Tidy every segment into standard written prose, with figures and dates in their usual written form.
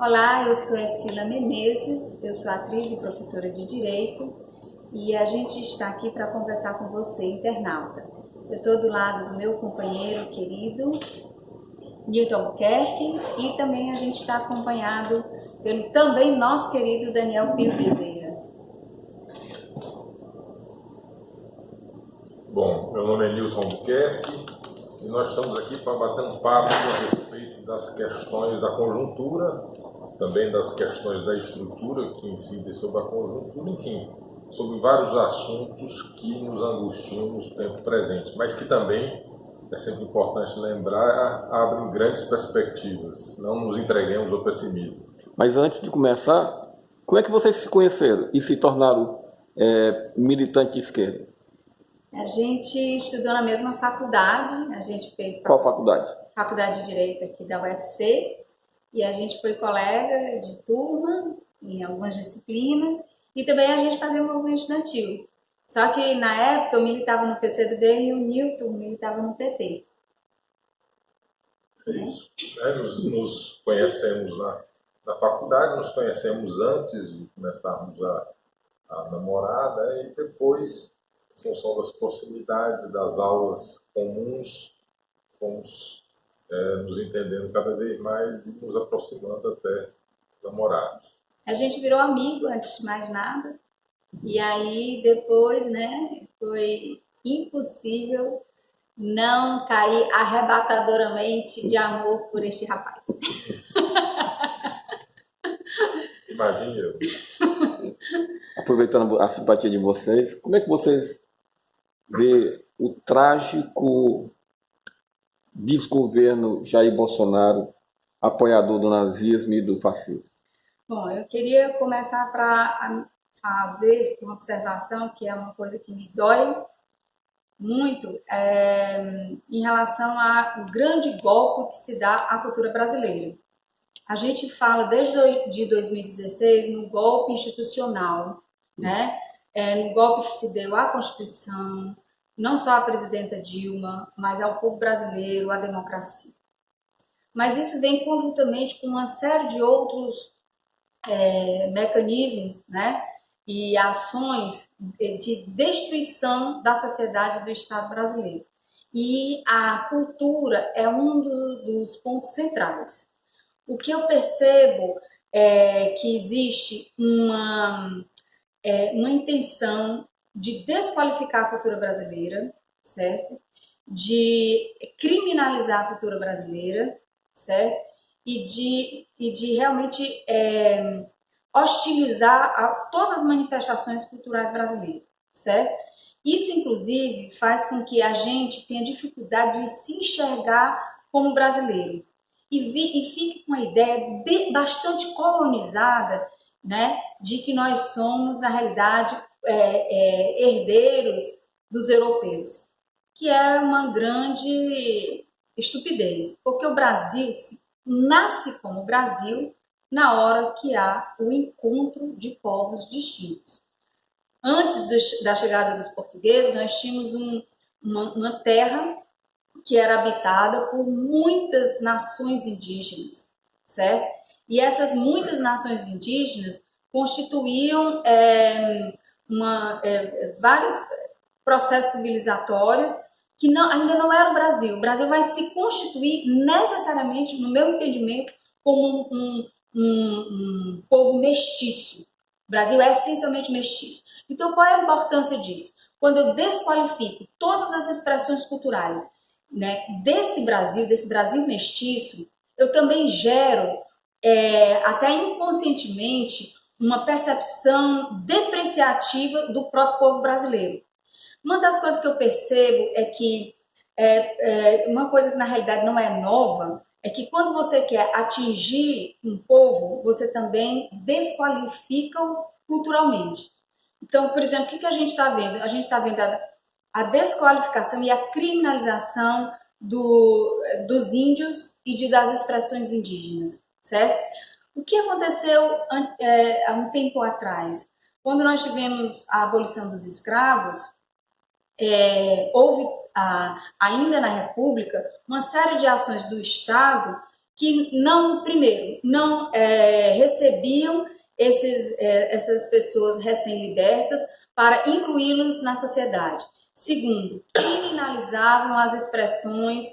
Olá, eu sou Escila Menezes, eu sou atriz e professora de Direito e a gente está aqui para conversar com você, internauta. Eu estou do lado do meu companheiro querido, Newton Albuquerque, e também a gente está acompanhado pelo também nosso querido Daniel Pio Bezerra. Bom, meu nome é Newton Albuquerque e nós estamos aqui para bater um papo a respeito das questões da conjuntura, também das questões da estrutura que incidem sobre a conjuntura, enfim, sobre vários assuntos que nos angustiam no tempo presente, mas que também, é sempre importante lembrar, abrem grandes perspectivas, não nos entreguemos ao pessimismo. Mas antes de começar, como é que vocês se conheceram e se tornaram militantes de esquerda? A gente estudou na mesma faculdade, a gente fez Qual faculdade? Faculdade de Direito aqui da UFC, e a gente foi colega de turma em algumas disciplinas, e também a gente fazia o movimento estudantil. Só que na época eu militava no PCdoB e o Newton militava no PT. É isso. Nos conhecemos na faculdade, nos conhecemos antes de começarmos a namorar, né? E depois, em função das proximidades, das aulas comuns, fomos nos entendendo cada vez mais e nos aproximando até namorados. A gente virou amigo antes de mais nada, e aí depois, né, foi impossível não cair arrebatadoramente de amor por este rapaz. Imagine eu. Aproveitando a simpatia de vocês, como é que vocês vê o trágico desgoverno Jair Bolsonaro, apoiador do nazismo e do fascismo? Bom, eu queria começar para fazer uma observação que é uma coisa que me dói muito em relação ao grande golpe que se dá à cultura brasileira. A gente fala desde 2016 no golpe institucional, né? No golpe que se deu à Constituição, não só à presidenta Dilma, mas ao povo brasileiro, à democracia. Mas isso vem conjuntamente com uma série de outros mecanismos, né? E ações de destruição da sociedade do Estado brasileiro. E a cultura é um dos pontos centrais. O que eu percebo é que existe uma intenção de desqualificar a cultura brasileira, certo? De criminalizar a cultura brasileira, certo? E de realmente hostilizar todas as manifestações culturais brasileiras, certo? Isso, inclusive, faz com que a gente tenha dificuldade de se enxergar como brasileiro e fique com a ideia bastante colonizada, né, de que nós somos, na realidade, herdeiros dos europeus, que é uma grande estupidez, porque o Brasil nasce como Brasil na hora que há o encontro de povos distintos. Antes da chegada dos portugueses, nós tínhamos uma terra que era habitada por muitas nações indígenas, certo? E essas muitas nações indígenas constituíam vários processos civilizatórios que ainda não era o Brasil. O Brasil vai se constituir necessariamente, no meu entendimento, como um povo mestiço. O Brasil é essencialmente mestiço. Então, qual é a importância disso? Quando eu desqualifico todas as expressões culturais, né, desse Brasil mestiço, eu também gero, até inconscientemente, uma percepção depreciativa do próprio povo brasileiro. Uma das coisas que eu percebo é que uma coisa que na realidade não é nova, é que quando você quer atingir um povo, você também desqualifica-o culturalmente. Então, por exemplo, o que a gente está vendo? A gente está vendo a desqualificação e a criminalização dos índios e das expressões indígenas, certo? O que aconteceu há um tempo atrás? Quando nós tivemos a abolição dos escravos, houve ainda na República uma série de ações do Estado que não, primeiro, não recebiam essas pessoas recém-libertas para incluí-los na sociedade. Segundo, criminalizavam as expressões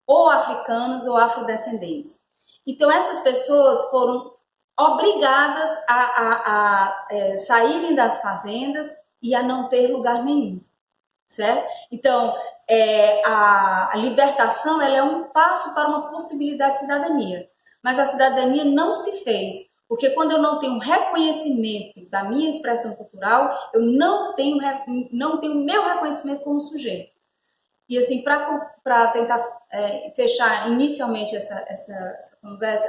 ou africanas ou afrodescendentes. Então, essas pessoas foram obrigadas a saírem das fazendas e a não ter lugar nenhum, certo? Então, a libertação ela é um passo para uma possibilidade de cidadania, mas a cidadania não se fez, porque quando eu não tenho reconhecimento da minha expressão cultural, eu não tenho meu reconhecimento como sujeito. E assim, para tentar fechar inicialmente essa conversa,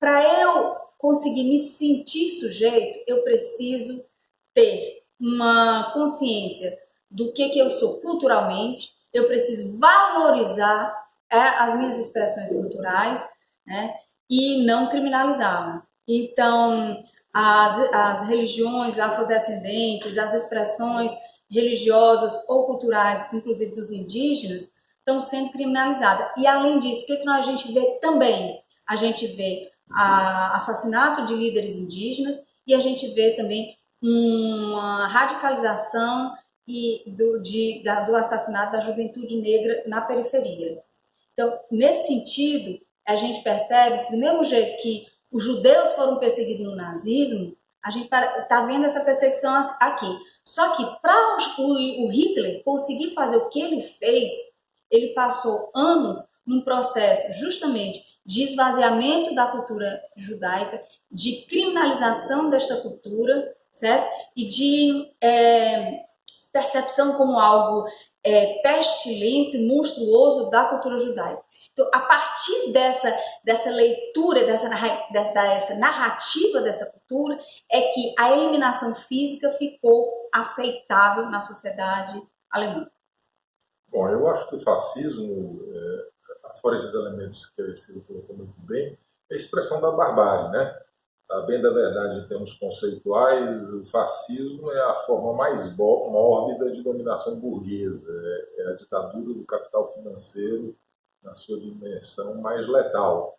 para eu conseguir me sentir sujeito, eu preciso ter uma consciência do que eu sou culturalmente, eu preciso valorizar as minhas expressões culturais, né, e não criminalizá-las. Então, as religiões afrodescendentes, as expressões religiosas ou culturais, inclusive dos indígenas, estão sendo criminalizadas. E, além disso, o que a gente vê também? A gente vê assassinato de líderes indígenas e a gente vê também uma radicalização do assassinato da juventude negra na periferia. Então, nesse sentido, a gente percebe que, do mesmo jeito que os judeus foram perseguidos no nazismo, a gente está vendo essa perseguição aqui. Só que para o Hitler conseguir fazer o que ele fez, ele passou anos num processo justamente de esvaziamento da cultura judaica, de criminalização desta cultura, certo? E de percepção como algo pestilento e monstruoso da cultura judaica. Então, a partir dessa leitura, dessa narrativa dessa cultura, é que a eliminação física ficou aceitável na sociedade alemã. Bom, eu acho que o fascismo, fora esses elementos que a Cida colocou muito bem, é a expressão da barbárie, né? A bem da verdade, em termos conceituais, o fascismo é a forma mais mórbida de dominação burguesa, é a ditadura do capital financeiro na sua dimensão mais letal.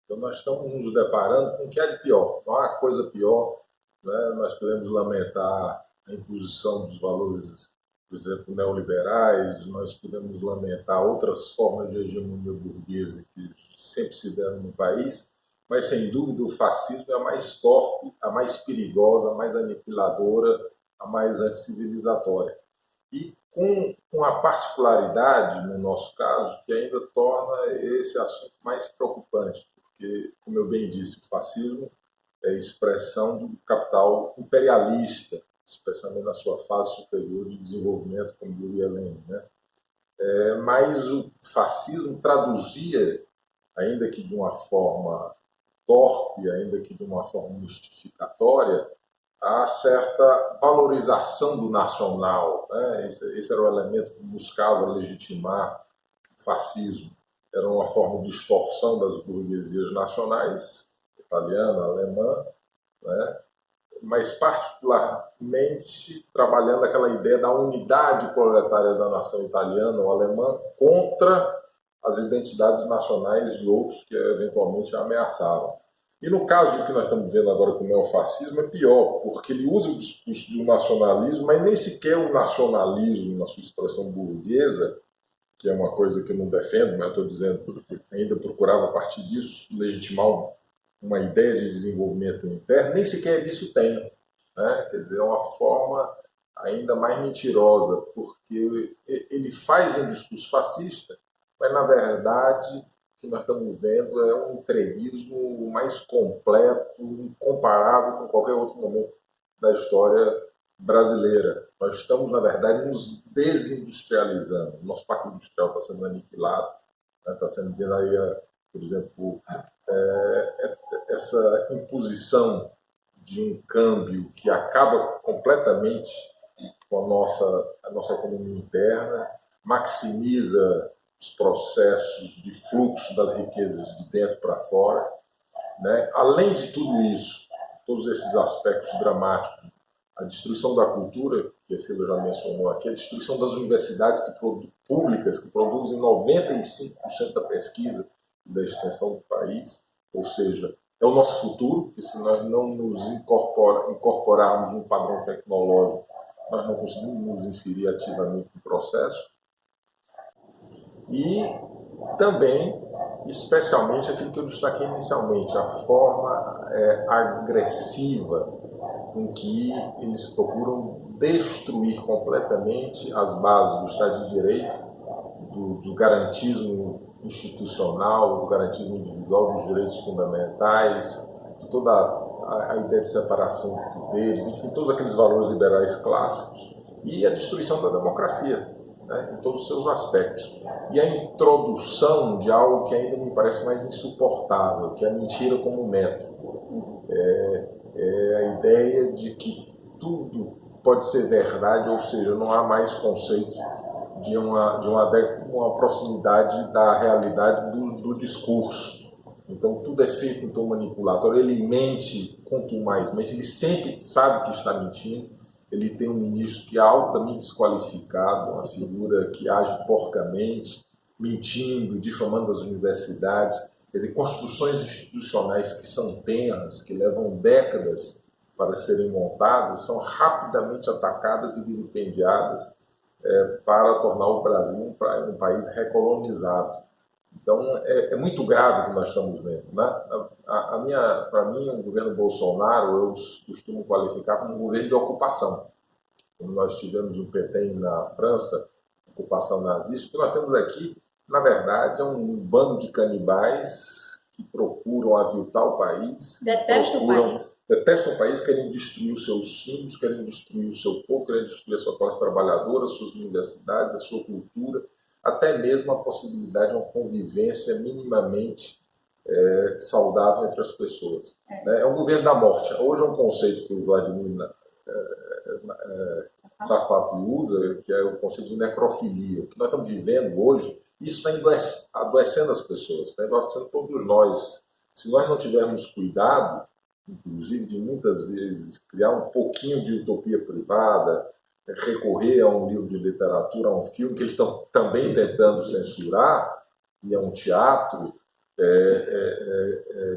Então nós estamos nos deparando com o que é de pior. Não há coisa pior, né? Nós podemos lamentar a imposição dos valores, por exemplo, neoliberais, nós podemos lamentar outras formas de hegemonia burguesa que sempre se deram no país, mas sem dúvida o fascismo é a mais torpe, a mais perigosa, a mais aniquiladora, a mais anticivilizatória. E com uma particularidade, no nosso caso, que ainda torna esse assunto mais preocupante, porque, como eu bem disse, o fascismo é expressão do capital imperialista, especialmente na sua fase superior de desenvolvimento, como diria Lenin, né? Mas o fascismo traduzia, ainda que de uma forma torpe, ainda que de uma forma mistificatória, a certa valorização do nacional, né? Esse era o elemento que buscava legitimar o fascismo. Era uma forma de extorsão das burguesias nacionais, italiana, alemã, né? Mas particularmente trabalhando aquela ideia da unidade proletária da nação italiana ou alemã contra as identidades nacionais de outros que eventualmente a ameaçavam. E no caso que nós estamos vendo agora com o neofascismo é pior, porque ele usa o discurso do nacionalismo, mas nem sequer o nacionalismo na sua expressão burguesa, que é uma coisa que eu não defendo, mas estou dizendo ainda procurava a partir disso legitimar uma ideia de desenvolvimento interno, nem sequer disso tem, né? Quer dizer, é uma forma ainda mais mentirosa, porque ele faz um discurso fascista, mas na verdade o que nós estamos vendo é um entreguismo mais completo, incomparável com qualquer outro momento da história brasileira. Nós estamos, na verdade, nos desindustrializando. O nosso parque industrial está sendo aniquilado, né? Está sendo vendo aí, por exemplo, essa imposição de um câmbio que acaba completamente com a nossa economia interna, maximiza os processos de fluxo das riquezas de dentro para fora, né? Além de tudo isso, todos esses aspectos dramáticos, A destruição da cultura, que a Silvia já mencionou aqui, a destruição das universidades públicas, que produzem 95% da pesquisa e da extensão do país, ou seja, é o nosso futuro, porque se nós não nos incorporarmos no padrão tecnológico, nós não conseguimos nos inserir ativamente no processo. E também, especialmente, aquilo que eu destaquei inicialmente, a forma agressiva com que eles procuram destruir completamente as bases do Estado de Direito, do garantismo institucional, do garantismo individual, dos direitos fundamentais, de toda a ideia de separação de poderes, enfim, todos aqueles valores liberais clássicos, e a destruição da democracia, né, em todos os seus aspectos. E a introdução de algo que ainda me parece mais insuportável, que é a mentira como método. É a ideia de que tudo pode ser verdade, ou seja, não há mais conceito de uma proximidade da realidade do discurso. Então, tudo é feito em tom manipulatório. Ele mente contumazmente, ele sempre sabe que está mentindo. Ele tem um ministro que é altamente desqualificado, uma figura que age porcamente, mentindo, difamando as universidades. Quer dizer, construções institucionais que são tenras, que levam décadas para serem montadas, são rapidamente atacadas e vilipendiadas para tornar o Brasil um país recolonizado. Então, é muito grave o que nós estamos vendo, né? Para mim, o governo Bolsonaro, eu costumo qualificar como um governo de ocupação. Como nós tivemos o Pétain na França, ocupação nazista, o que nós temos aqui, na verdade, é um bando de canibais que procuram aviltar o país. Detestam o país. Detestam o país, querem destruir os seus símbolos, querem destruir o seu povo, querem destruir a sua classe trabalhadora, as suas universidades, a sua cultura, até mesmo a possibilidade de uma convivência minimamente saudável entre as pessoas. É um governo da morte. Hoje é um conceito que o Vladimir Safatli usa, que é o conceito de necrofilia. O que nós estamos vivendo hoje, isso está adoecendo as pessoas, está adoecendo todos nós. Se nós não tivermos cuidado, inclusive de muitas vezes criar um pouquinho de utopia privada, recorrer a um livro de literatura, a um filme que eles estão também tentando censurar, e é um teatro,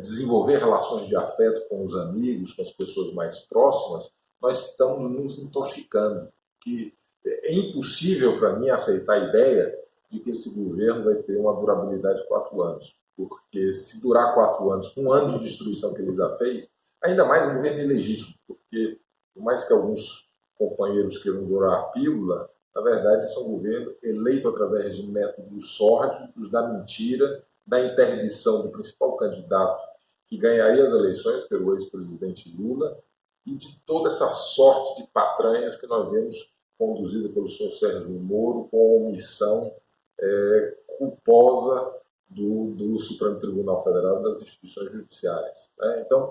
desenvolver relações de afeto com os amigos, com as pessoas mais próximas, nós estamos nos intoxicando. Que é impossível para mim aceitar a ideia de que esse governo vai ter uma durabilidade de 4 anos. Porque se durar 4 anos, com um ano de destruição que ele já fez, ainda mais um governo ilegítimo, porque por mais que alguns companheiros queiram dourar a pílula, na verdade esse é um governo eleito através de métodos sórdidos, da mentira, da interdição do principal candidato que ganharia as eleições, que era o ex-presidente Lula, e de toda essa sorte de patranhas que nós vemos conduzida pelo senhor Sérgio Moro com a omissão culposa do Supremo Tribunal Federal e das instituições judiciárias. Né? Então,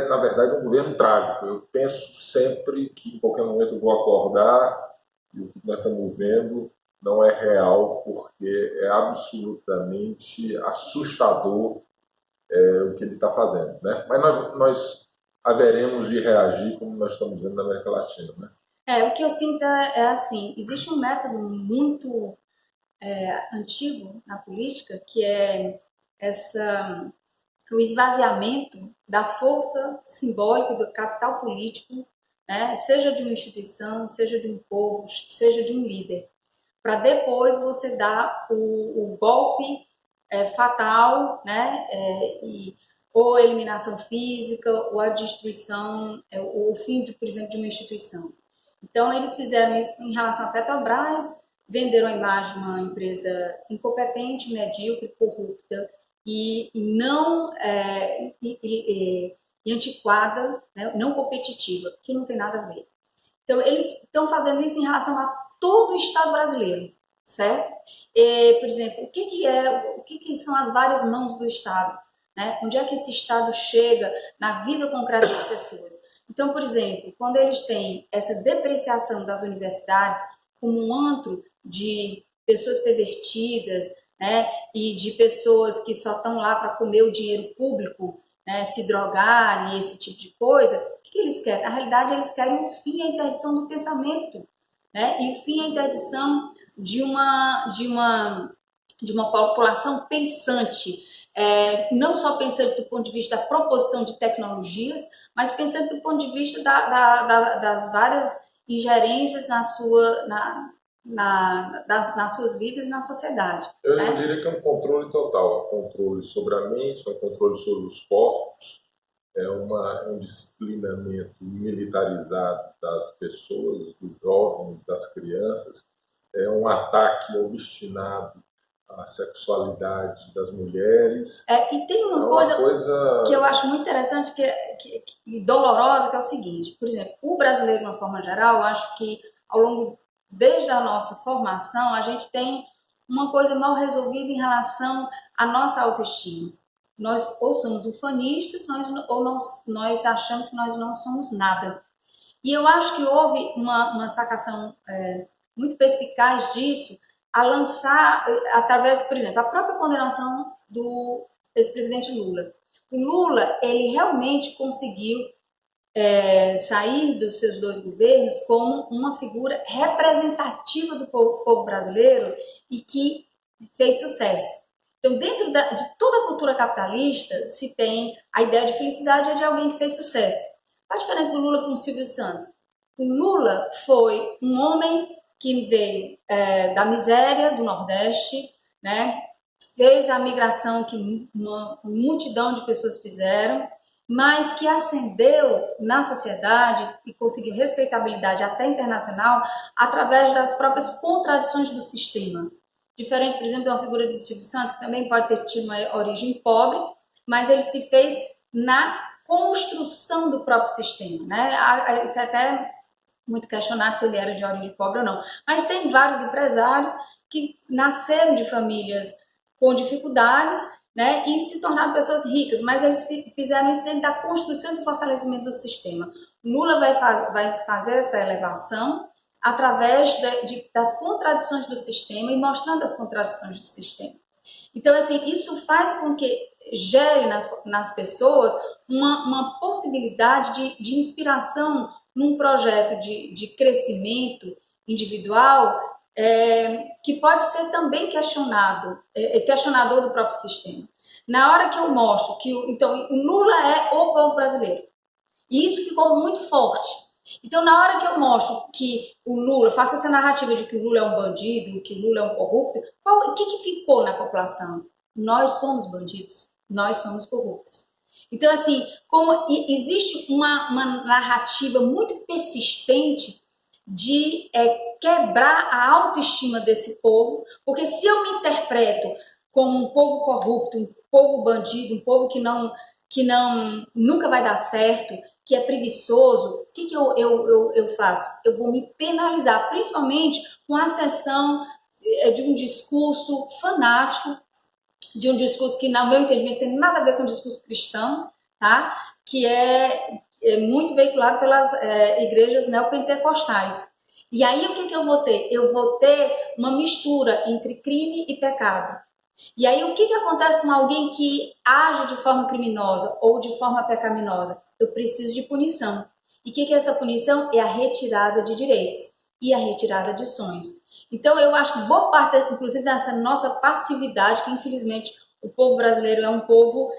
na verdade, um governo trágico. Eu penso sempre que em qualquer momento eu vou acordar e o que nós estamos vendo não é real, porque é absolutamente assustador o que ele está fazendo. Né? Mas nós haveremos de reagir como nós estamos vendo na América Latina. Né? O que eu sinto é assim, existe um método muito antigo na política, que é o esvaziamento da força simbólica do capital político, né, seja de uma instituição, seja de um povo, seja de um líder, para depois você dar o golpe fatal, né, ou eliminação física, ou a destruição, ou o fim, por exemplo, de uma instituição. Então, eles fizeram isso em relação à Petrobras, venderam a imagem de uma empresa incompetente, medíocre, corrupta e não e antiquada, né, não competitiva, que não tem nada a ver. Então, eles estão fazendo isso em relação a todo o Estado brasileiro, certo? Por exemplo, o que são as várias mãos do Estado? Né? Onde é que esse Estado chega na vida concreta das pessoas? Então, por exemplo, quando eles têm essa depreciação das universidades como um antro de pessoas pervertidas, né, e de pessoas que só estão lá para comer o dinheiro público, né, se drogarem, esse tipo de coisa, que eles querem? Na realidade, eles querem um fim à interdição do pensamento, né? E o fim à interdição de uma população pensante, não só pensando do ponto de vista da proposição de tecnologias, mas pensando do ponto de vista das várias ingerências nas suas vidas e na sociedade. Eu diria que é um controle total, é um controle sobre a mente, é um controle sobre os corpos, é um disciplinamento militarizado das pessoas, dos jovens, das crianças, é um ataque obstinado à sexualidade das mulheres. E tem uma coisa que eu acho muito interessante e dolorosa, que é o seguinte: por exemplo, o brasileiro, de uma forma geral, eu acho que desde a nossa formação, a gente tem uma coisa mal resolvida em relação à nossa autoestima. Nós ou somos ufanistas, ou nós achamos que nós não somos nada. E eu acho que houve uma sacação muito perspicaz disso, a lançar, através, por exemplo, a própria condenação do ex-presidente Lula. O Lula, ele realmente conseguiu sair dos seus 2 governos como uma figura representativa do povo brasileiro e que fez sucesso. Então, dentro de toda a cultura capitalista, se tem a ideia de felicidade de alguém que fez sucesso. Qual a diferença do Lula para o Silvio Santos? O Lula foi um homem que veio da miséria do Nordeste, né? Fez a migração que uma multidão de pessoas fizeram, mas que ascendeu na sociedade e conseguiu respeitabilidade até internacional através das próprias contradições do sistema. Diferente, por exemplo, de uma figura do Silvio Santos, que também pode ter tido uma origem pobre, mas ele se fez na construção do próprio sistema, né? Isso é até muito questionado se ele era de origem pobre ou não. Mas tem vários empresários que nasceram de famílias com dificuldades, né, e se tornaram pessoas ricas, mas eles fizeram isso dentro da construção e do fortalecimento do sistema. Lula vai fazer essa elevação através das contradições do sistema e mostrando as contradições do sistema. Então, assim, isso faz com que gere nas pessoas uma possibilidade de inspiração num projeto de crescimento individual que pode ser também questionador do próprio sistema. Na hora que eu mostro que o Lula é o povo brasileiro, e isso ficou muito forte. Então, na hora que eu mostro que o Lula, faço essa narrativa de que o Lula é um bandido, que o Lula é um corrupto, o que ficou na população? Nós somos bandidos, nós somos corruptos. Então, assim, como existe uma narrativa muito persistente de quebrar a autoestima desse povo, porque se eu me interpreto como um povo corrupto, um povo bandido, um povo que nunca vai dar certo, que é preguiçoso, o que eu faço? Eu vou me penalizar, principalmente com a acessão de um discurso fanático, de um discurso que, no meu entendimento, tem nada a ver com o discurso cristão, tá? Que é muito veiculado pelas igrejas neopentecostais. E aí, o que eu vou ter? Eu vou ter uma mistura entre crime e pecado. E aí, o que acontece com alguém que age de forma criminosa ou de forma pecaminosa? Eu preciso de punição. E o que é essa punição? É a retirada de direitos e a retirada de sonhos. Então, eu acho que boa parte, inclusive, dessa nossa passividade, que infelizmente o povo brasileiro é um povo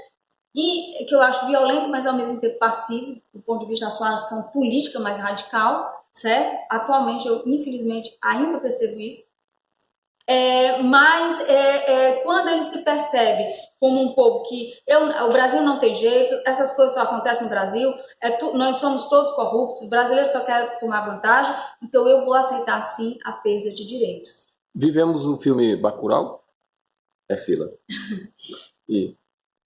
que eu acho violento, mas ao mesmo tempo passivo, do ponto de vista da sua ação política mais radical, certo? Atualmente, eu infelizmente ainda percebo isso. Mas quando ele se percebe como um povo que o Brasil não tem jeito, essas coisas só acontecem no Brasil, nós somos todos corruptos, o brasileiro só quer tomar vantagem, então eu vou aceitar sim a perda de direitos. Vivemos o filme Bacurau? Sila.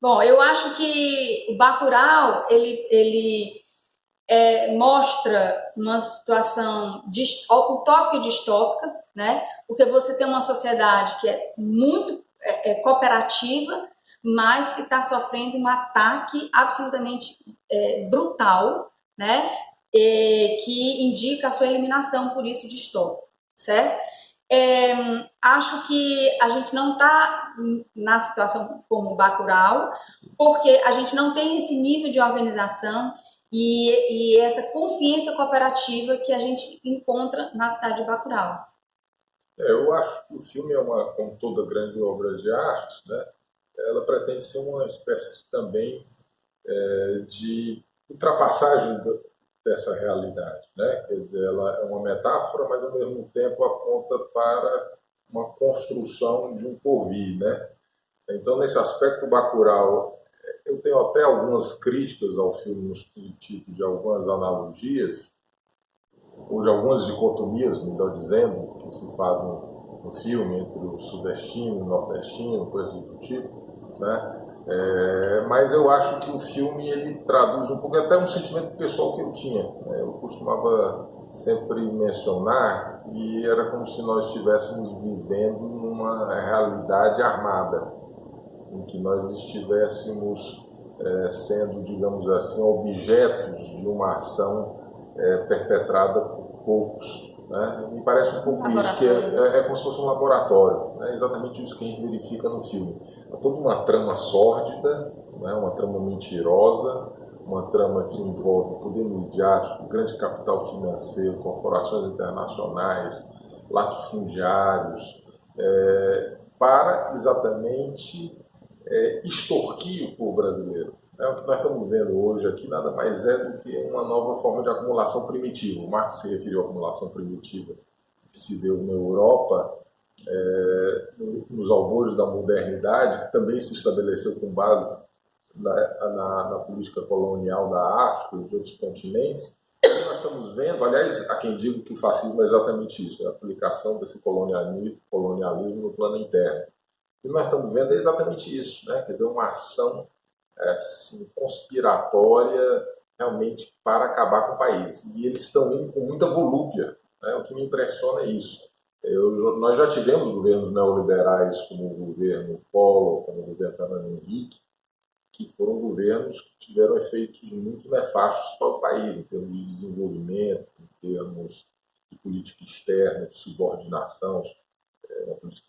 Bom, eu acho que o Bacurau, ele mostra uma situação utópica e distópica, né? Porque você tem uma sociedade que é muito cooperativa, mas que está sofrendo um ataque absolutamente brutal, né? Que indica a sua eliminação, por isso distópico, certo? Acho que a gente não está na situação como Bacurau, porque a gente não tem esse nível de organização e essa consciência cooperativa que a gente encontra na cidade de Bacurau. Eu acho que o filme é como toda grande obra de arte, né? Ela pretende ser uma espécie também de ultrapassagem dessa realidade, né? Quer dizer, ela é uma metáfora, mas ao mesmo tempo aponta para uma construção de um porvir, né? Então, nesse aspecto, Bacurau, eu tenho até algumas críticas ao filme no sentido de algumas analogias, ou de algumas dicotomias, melhor dizendo, que se fazem no filme entre o sudestino e o nordestino, coisas do tipo, né? Mas eu acho que o filme ele traduz um pouco, até um sentimento pessoal que eu tinha, né? Eu costumava sempre mencionar que era como se nós estivéssemos vivendo numa realidade armada, em que nós estivéssemos sendo, digamos assim, objetos de uma ação perpetrada por poucos. Né? Me parece um pouco isso, que é como se fosse um laboratório. É exatamente isso que a gente verifica no filme. Há toda uma trama sórdida, né? Uma trama mentirosa, uma trama que envolve poder midiático, grande capital financeiro, corporações internacionais, latifundiários, para exatamente extorquir o povo brasileiro. O que nós estamos vendo hoje aqui nada mais é do que uma nova forma de acumulação primitiva. O Marx se referiu à acumulação primitiva que se deu na Europa, nos albores da modernidade, que também se estabeleceu com base na política colonial da África e de outros continentes. E nós estamos vendo, aliás, há quem diga que o fascismo é exatamente isso, a aplicação desse colonialismo no plano interno. O que nós estamos vendo é exatamente isso, né? Quer dizer, uma ação assim, conspiratória realmente para acabar com o país. E eles estão indo com muita volúpia, né? O que me impressiona é isso. Nós já tivemos governos neoliberais como o governo Collor, como o governo Fernando Henrique, que foram governos que tiveram efeitos muito nefastos para o país, em termos de desenvolvimento, em termos de política externa, de subordinação, uma política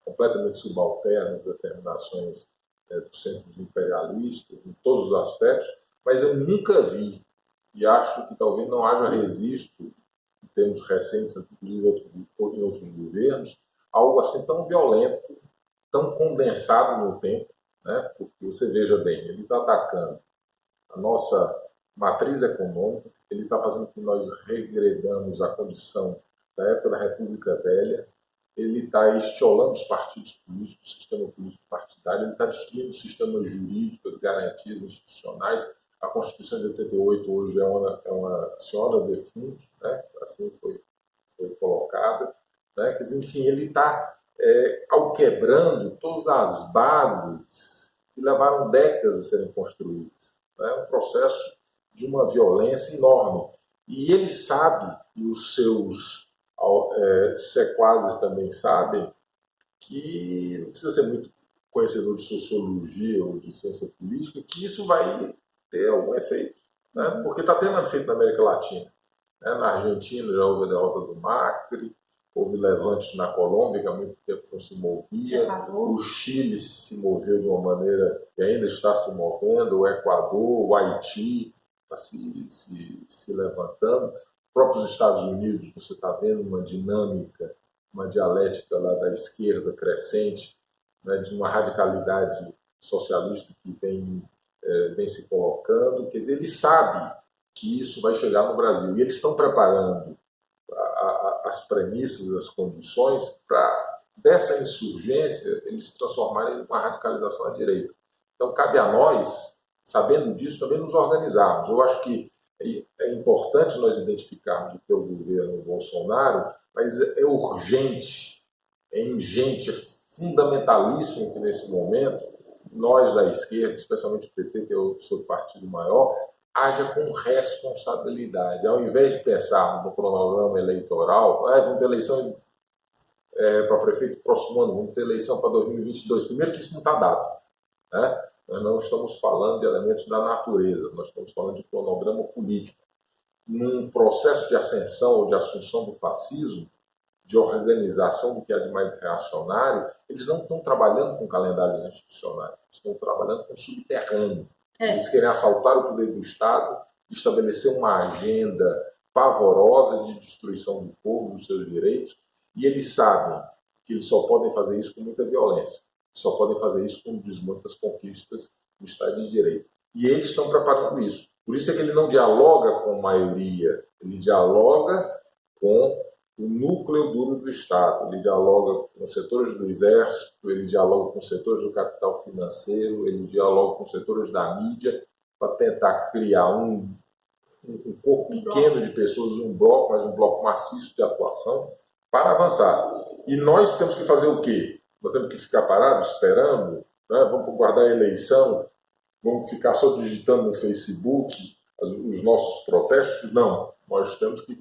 completamente subalterna às determinações dos centros imperialistas, em todos os aspectos, mas eu nunca vi, e acho que talvez não haja registro, em termos recentes, inclusive em outros governos, algo assim tão violento, tão condensado no tempo, né? Porque você veja bem, ele está atacando a nossa matriz econômica, ele está fazendo com que nós regredamos a condição da época da República Velha, ele está estiolando os partidos políticos, o sistema político partidário, ele está destruindo o sistema jurídico, as garantias institucionais. A Constituição de 88 hoje é uma senhora defunto, né? Assim foi colocada. Né? Quer dizer, enfim, ele está alquebrando todas as bases que levaram décadas a serem construídas. É um processo de uma violência enorme. E ele sabe, e os seus sequazes também sabem, que não precisa ser muito conhecedor de sociologia ou de ciência política, que isso vai ter algum efeito. Né? Porque está tendo efeito na América Latina. Né? Na Argentina já houve a derrota do Macri, houve levantes na Colômbia, que há muito tempo não se movia. O Chile se moveu de uma maneira e ainda está se movendo. O Equador, o Haiti está se levantando. Os próprios Estados Unidos, você está vendo uma dinâmica, uma dialética lá da esquerda crescente, né, de uma radicalidade socialista que vem se colocando. Quer dizer, ele sabe que isso vai chegar no Brasil. E eles estão preparando as premissas, as condições para, dessa insurgência, eles transformarem em uma radicalização à direita. Então, cabe a nós, sabendo disso, também nos organizarmos. Eu acho que é importante nós identificarmos o que é o governo Bolsonaro, mas é urgente, é ingente, é fundamentalíssimo que, nesse momento, nós da esquerda, especialmente o PT, que é o seu partido maior, haja com responsabilidade. Ao invés de pensar no cronograma eleitoral, vamos ter eleição para prefeito no próximo ano, vamos ter eleição para 2022. Primeiro que isso não está dado. Né? Nós não estamos falando de elementos da natureza, nós estamos falando de cronograma político. Num processo de ascensão ou de assunção do fascismo, de organização do que há de mais reacionário, eles não estão trabalhando com calendários institucionais, estão trabalhando com subterrâneo. Eles querem assaltar o poder do Estado estabelecer uma agenda pavorosa de destruição do povo, dos seus direitos, e eles sabem que eles só podem fazer isso com muita violência, só podem fazer isso com desmonte das conquistas do Estado de Direito. E eles estão preparando isso. Por isso é que ele não dialoga com a maioria, ele dialoga com o núcleo duro do Estado, ele dialoga com os setores do Exército, ele dialoga com os setores do capital financeiro, ele dialoga com os setores da mídia, para tentar criar um corpo pequeno de pessoas, um bloco, mas um bloco maciço de atuação, para avançar. E nós temos que fazer o quê? Nós temos que ficar parados, esperando, né? Vamos guardar a eleição, vamos ficar só digitando no Facebook os nossos protestos? Não. Nós temos que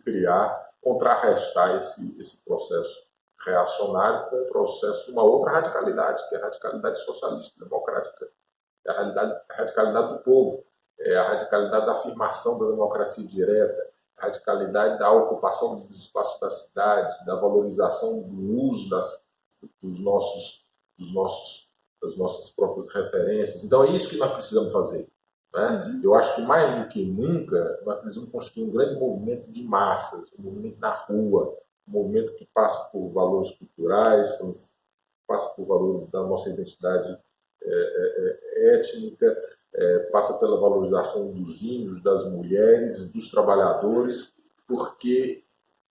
contrarrestar esse processo reacionário com o processo de uma outra radicalidade, que é a radicalidade socialista, democrática. É a radicalidade do povo, é a radicalidade da afirmação da democracia direta, a radicalidade da ocupação dos espaços da cidade, da valorização do uso das nossas próprias referências. Então é isso que nós precisamos fazer. Né? Eu acho que mais do que nunca nós precisamos construir um grande movimento de massas, um movimento na rua, um movimento que passa por valores culturais, passa por valores da nossa identidade étnica, passa pela valorização dos índios, das mulheres, dos trabalhadores, porque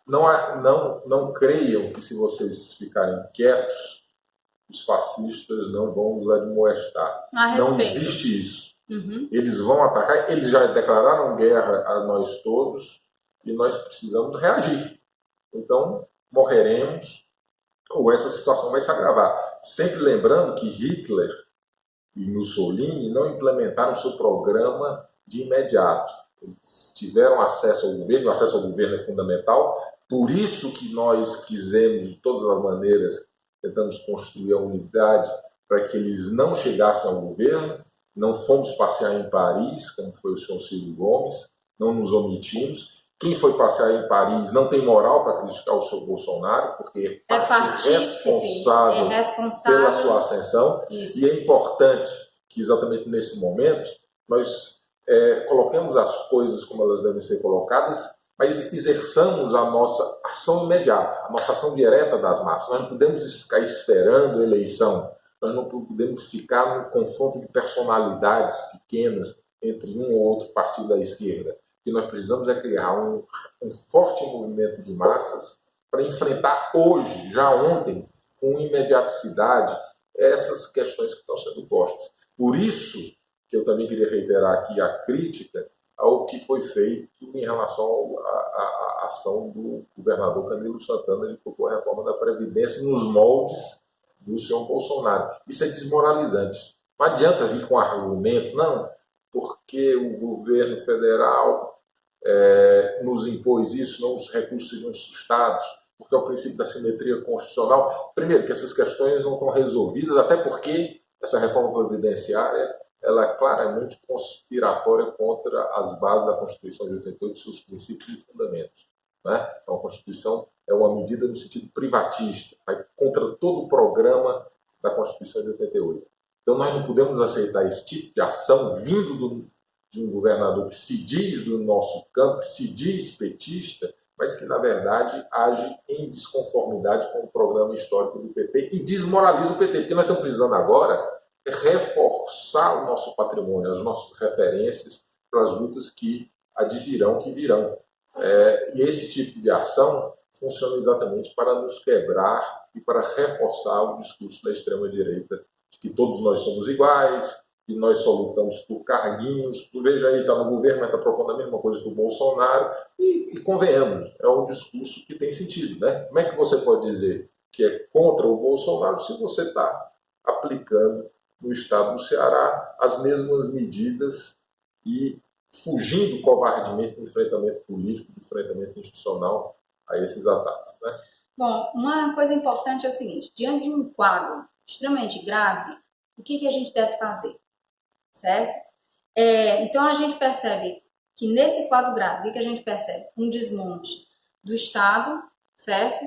não creiam que se vocês ficarem quietos, os fascistas não vão os admoestar. Não existe isso. Eles vão atacar, eles já declararam guerra a nós todos e nós precisamos reagir. Então, morreremos ou essa situação vai se agravar. Sempre lembrando que Hitler e Mussolini não implementaram seu programa de imediato. Eles tiveram acesso ao governo, o acesso ao governo é fundamental, por isso que nós quisemos, de todas as maneiras, tentamos construir a unidade para que eles não chegassem ao governo, não fomos passear em Paris, como foi o senhor Ciro Gomes, não nos omitimos. Quem foi passear em Paris não tem moral para criticar o seu Bolsonaro, porque é parte responsável pela sua ascensão. Isso. E é importante que exatamente nesse momento nós coloquemos as coisas como elas devem ser colocadas, mas exerçamos a nossa ação imediata, a nossa ação direta das massas. Nós não podemos ficar esperando a eleição, nós não podemos ficar num confronto de personalidades pequenas entre um ou outro partido da esquerda. O que nós precisamos é criar um forte movimento de massas para enfrentar hoje, já ontem, com imediaticidade, essas questões que estão sendo postas. Por isso que eu também queria reiterar aqui a crítica ao que foi feito em relação à ação do governador Camilo Santana. Ele propôs a reforma da Previdência nos moldes do senhor Bolsonaro. Isso é desmoralizante. Não adianta vir com argumento, não, porque o governo federal nos impôs isso, não os recursos seriam sustados, porque é o princípio da simetria constitucional. Primeiro, que essas questões não estão resolvidas, até porque essa reforma previdenciária ela é claramente conspiratória contra as bases da Constituição de 88, seus princípios e fundamentos. Né? Então, a Constituição é uma medida no sentido privatista, vai contra todo o programa da Constituição de 88. Então, nós não podemos aceitar esse tipo de ação vindo de um governador que se diz do nosso campo, que se diz petista, mas que, na verdade, age em desconformidade com o programa histórico do PT e desmoraliza o PT, porque nós estamos precisando agora reforçar o nosso patrimônio, as nossas referências para as lutas que advirão, que virão. E esse tipo de ação funciona exatamente para nos quebrar e para reforçar o discurso da extrema-direita de que todos nós somos iguais, que nós só lutamos por carguinhos. Veja aí, está no governo, mas está propondo a mesma coisa que o Bolsonaro. E convenhamos, é um discurso que tem sentido. Né? Como é que você pode dizer que é contra o Bolsonaro se você está aplicando no estado do Ceará as mesmas medidas e fugindo covardemente do enfrentamento político, do enfrentamento institucional a esses ataques? Né? Bom, uma coisa importante é o seguinte, diante de um quadro extremamente grave, o que a gente deve fazer? Certo? Então a gente percebe que nesse quadro grave, o que a gente percebe? Um desmonte do Estado, certo?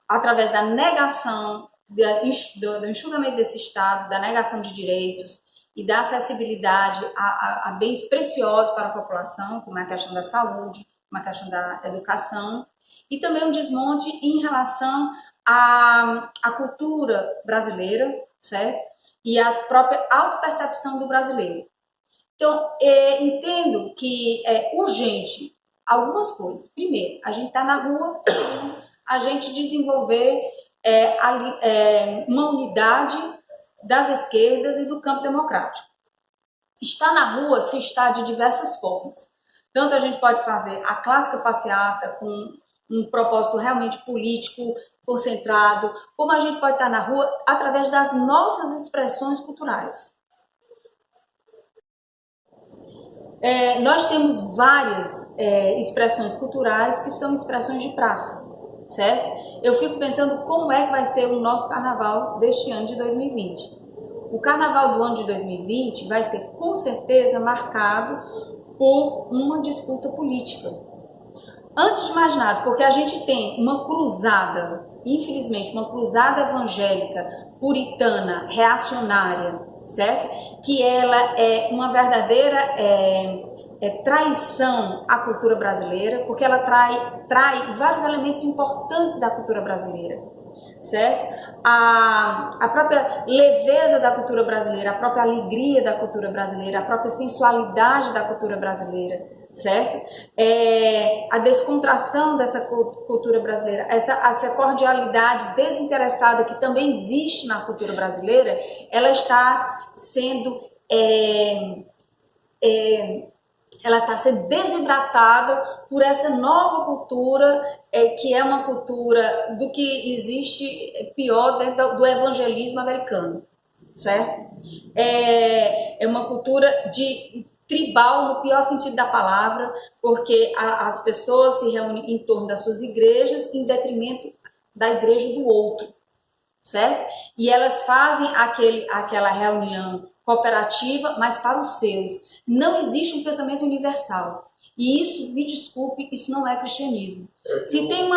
Através da negação, do enxugamento desse Estado, da negação de direitos e da acessibilidade a bens preciosos para a população, como a questão da saúde, como a questão da educação, e também um desmonte em relação à cultura brasileira, certo? E a própria autopercepção do brasileiro. Então, entendo que é urgente algumas coisas. Primeiro, a gente está na rua. Segundo, a gente desenvolver uma unidade das esquerdas e do campo democrático. Estar na rua se está de diversas formas. Tanto a gente pode fazer a clássica passeata com um propósito realmente político, concentrado, como a gente pode estar na rua através das nossas expressões culturais. Nós temos várias expressões culturais que são expressões de praça, certo? Eu fico pensando como é que vai ser o nosso carnaval deste ano de 2020. O carnaval do ano de 2020 vai ser com certeza marcado por uma disputa política. Antes de mais nada, porque a gente tem uma cruzada, infelizmente, uma cruzada evangélica, puritana, reacionária, certo? Que ela é uma verdadeira traição à cultura brasileira, porque ela trai vários elementos importantes da cultura brasileira, certo? A própria leveza da cultura brasileira, a própria alegria da cultura brasileira, a própria sensualidade da cultura brasileira, certo? A descontração dessa cultura brasileira, essa cordialidade desinteressada que também existe na cultura brasileira, ela está sendo desidratada por essa nova cultura, que é uma cultura do que existe pior dentro do evangelismo americano, certo? É uma cultura de tribal no pior sentido da palavra, porque as pessoas se reúnem em torno das suas igrejas em detrimento da igreja do outro, certo? E elas fazem aquela reunião cooperativa, mas para os seus. Não existe um pensamento universal. E isso, me desculpe, isso não é cristianismo. Se tem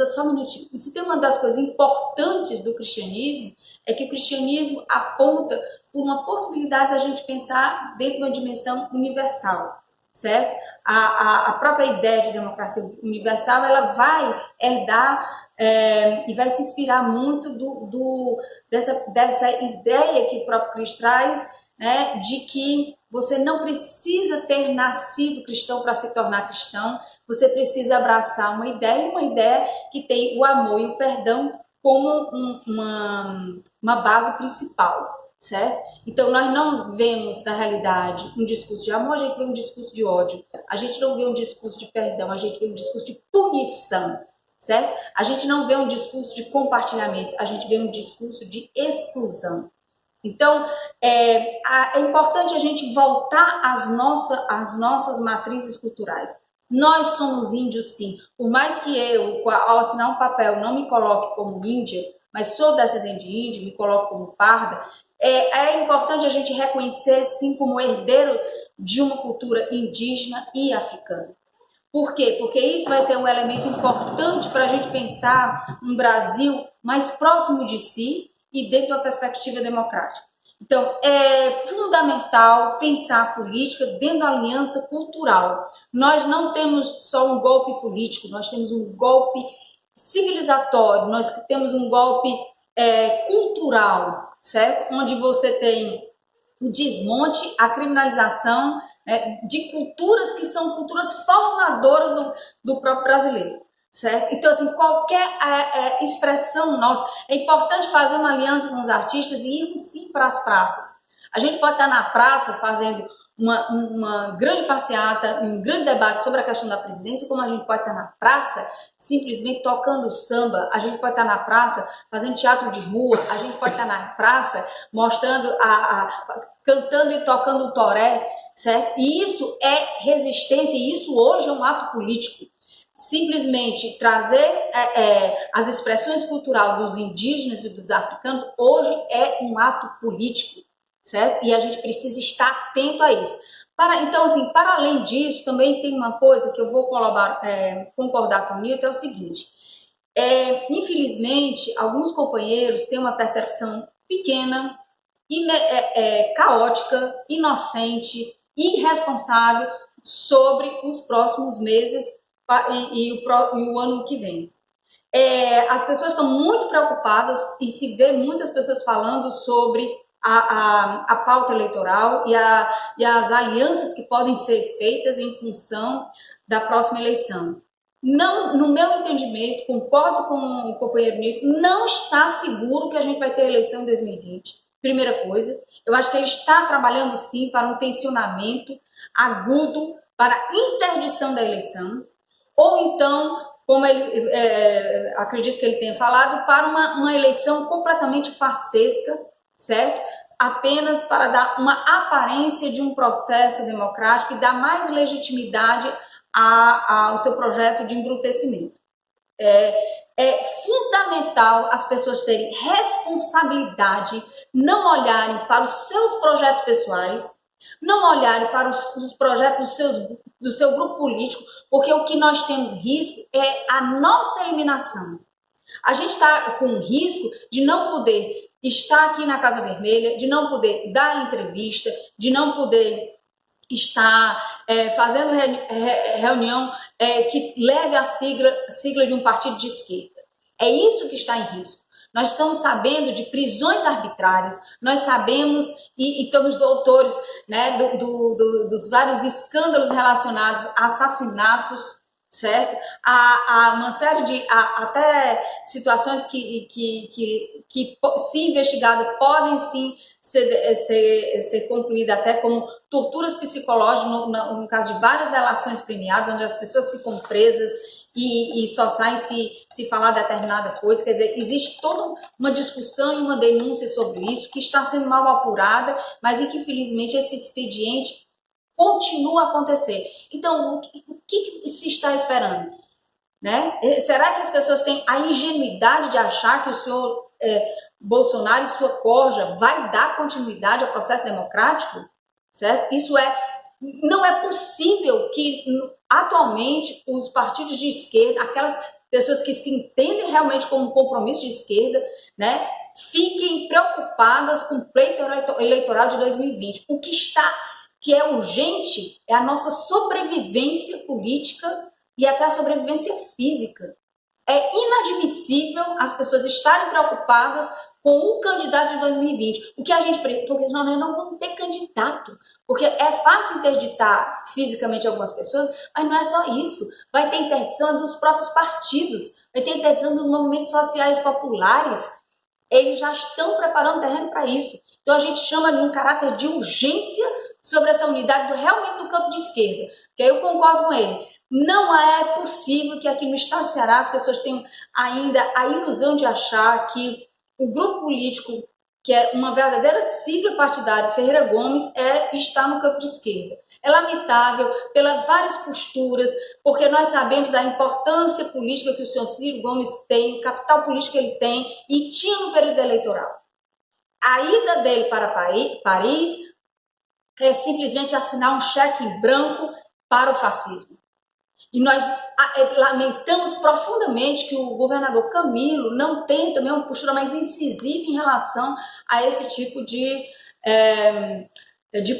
só um minutinho. Se tem uma das coisas importantes do cristianismo, é que o cristianismo aponta por uma possibilidade da gente pensar dentro de uma dimensão universal, certo? A própria ideia de democracia universal, ela vai herdar e vai se inspirar muito dessa ideia que o próprio Cristo traz, né, de que você não precisa ter nascido cristão para se tornar cristão, você precisa abraçar uma ideia que tem o amor e o perdão como uma base principal, certo? Então nós não vemos na realidade um discurso de amor, a gente vê um discurso de ódio, a gente não vê um discurso de perdão, a gente vê um discurso de punição, certo? A gente não vê um discurso de compartilhamento, a gente vê um discurso de exclusão. Então, é importante a gente voltar às nossas matrizes culturais. Nós somos índios, sim. Por mais que eu, ao assinar um papel, não me coloque como índia, mas sou descendente de índio, me coloco como parda, é importante a gente reconhecer, sim, como herdeiro de uma cultura indígena e africana. Por quê? Porque isso vai ser um elemento importante para a gente pensar um Brasil mais próximo de si e dentro da perspectiva democrática. Então, é fundamental pensar a política dentro da aliança cultural. Nós não temos só um golpe político, nós temos um golpe civilizatório, nós temos um golpe cultural, certo? Onde você tem o desmonte, a criminalização, né, de culturas que são culturas formadoras do próprio brasileiro. Certo? Então, assim, qualquer expressão nossa, é importante fazer uma aliança com os artistas e irmos sim para as praças. A gente pode estar na praça fazendo uma grande passeata, um grande debate sobre a questão da presidência, como a gente pode estar na praça simplesmente tocando samba, a gente pode estar na praça fazendo teatro de rua, a gente pode estar na praça mostrando, cantando e tocando o toré, certo? E isso é resistência, e isso hoje é um ato político. Simplesmente trazer as expressões culturais dos indígenas e dos africanos hoje é um ato político, certo? E a gente precisa estar atento a isso. Então, assim, para além disso, também tem uma coisa que eu vou concordar com o Nilton, é o seguinte. Infelizmente, alguns companheiros têm uma percepção pequena caótica, inocente, irresponsável sobre os próximos meses e o ano que vem. As pessoas estão muito preocupadas e se vê muitas pessoas falando sobre a pauta eleitoral e as alianças que podem ser feitas em função da próxima eleição. Não, no meu entendimento, concordo com o companheiro Nico, não está seguro que a gente vai ter eleição em 2020. Primeira coisa, eu acho que ele está trabalhando sim para um tensionamento agudo, para interdição da eleição, ou então, como ele acredito que ele tenha falado, para uma eleição completamente farsesca, certo? Apenas para dar uma aparência de um processo democrático e dar mais legitimidade ao seu projeto de embrutecimento. É fundamental as pessoas terem responsabilidade, não olharem para os seus projetos pessoais, não olharem para os projetos do seu grupo político, porque o que nós temos risco é a nossa eliminação. A gente está com risco de não poder estar aqui na Casa Vermelha, de não poder dar entrevista, de não poder estar fazendo reunião que leve a sigla de um partido de esquerda. É isso que está em risco. Nós estamos sabendo de prisões arbitrárias, nós sabemos e estamos doutores, né, dos vários escândalos relacionados a assassinatos, certo? A uma série de até situações que se investigado, podem sim ser concluídas até como torturas psicológicas, no caso de várias delações premiadas, onde as pessoas ficam presas e só saem se falar determinada coisa. Quer dizer, existe toda uma discussão e uma denúncia sobre isso, que está sendo mal apurada, mas em que, infelizmente, esse expediente continua a acontecer. Então, o que se está esperando? Né? Será que as pessoas têm a ingenuidade de achar que o senhor Bolsonaro e sua corja vai dar continuidade ao processo democrático? Certo? Não é possível que atualmente os partidos de esquerda, aquelas pessoas que se entendem realmente como um compromisso de esquerda, né, fiquem preocupadas com o pleito eleitoral de 2020. O que é urgente é a nossa sobrevivência política e até a sobrevivência física. É inadmissível as pessoas estarem preocupadas com o candidato de 2020. Porque senão nós não vamos ter candidato. Porque é fácil interditar fisicamente algumas pessoas, mas não é só isso. Vai ter interdição dos próprios partidos, vai ter interdição dos movimentos sociais populares. Eles já estão preparando o terreno para isso. Então a gente chama de um caráter de urgência sobre essa unidade realmente do campo de esquerda. Que aí eu concordo com ele. Não é possível que aqui no estado do Ceará as pessoas tenham ainda a ilusão de achar que o grupo político, que é uma verdadeira sigla partidária, Ferreira Gomes, está no campo de esquerda. É lamentável pelas várias posturas, porque nós sabemos da importância política que o senhor Ciro Gomes tem, o capital político que ele tem e tinha no período eleitoral. A ida dele para Paris é simplesmente assinar um cheque em branco para o fascismo. E nós lamentamos profundamente que o governador Camilo não tem também uma postura mais incisiva em relação a esse tipo de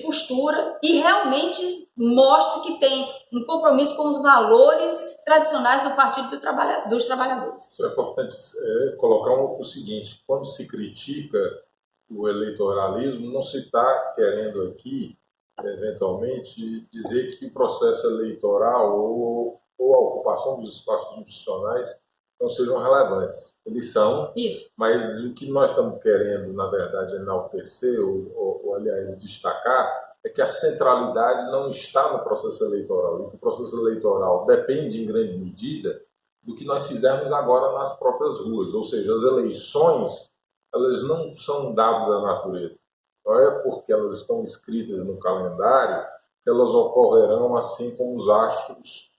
postura e realmente mostra que tem um compromisso com os valores tradicionais do Partido dos Trabalhadores. Isso é importante colocar o seguinte: quando se critica o eleitoralismo, não se está querendo aqui eventualmente dizer que o processo eleitoral ou a ocupação dos espaços institucionais não sejam relevantes. Eles são, isso. Mas o que nós estamos querendo, na verdade, enaltecer ou aliás, destacar é que a centralidade não está no processo eleitoral. E que o processo eleitoral depende, em grande medida, do que nós fizermos agora nas próprias ruas. Ou seja, as eleições, elas não são dados da natureza. Não é porque elas estão escritas no calendário que elas ocorrerão assim como os astros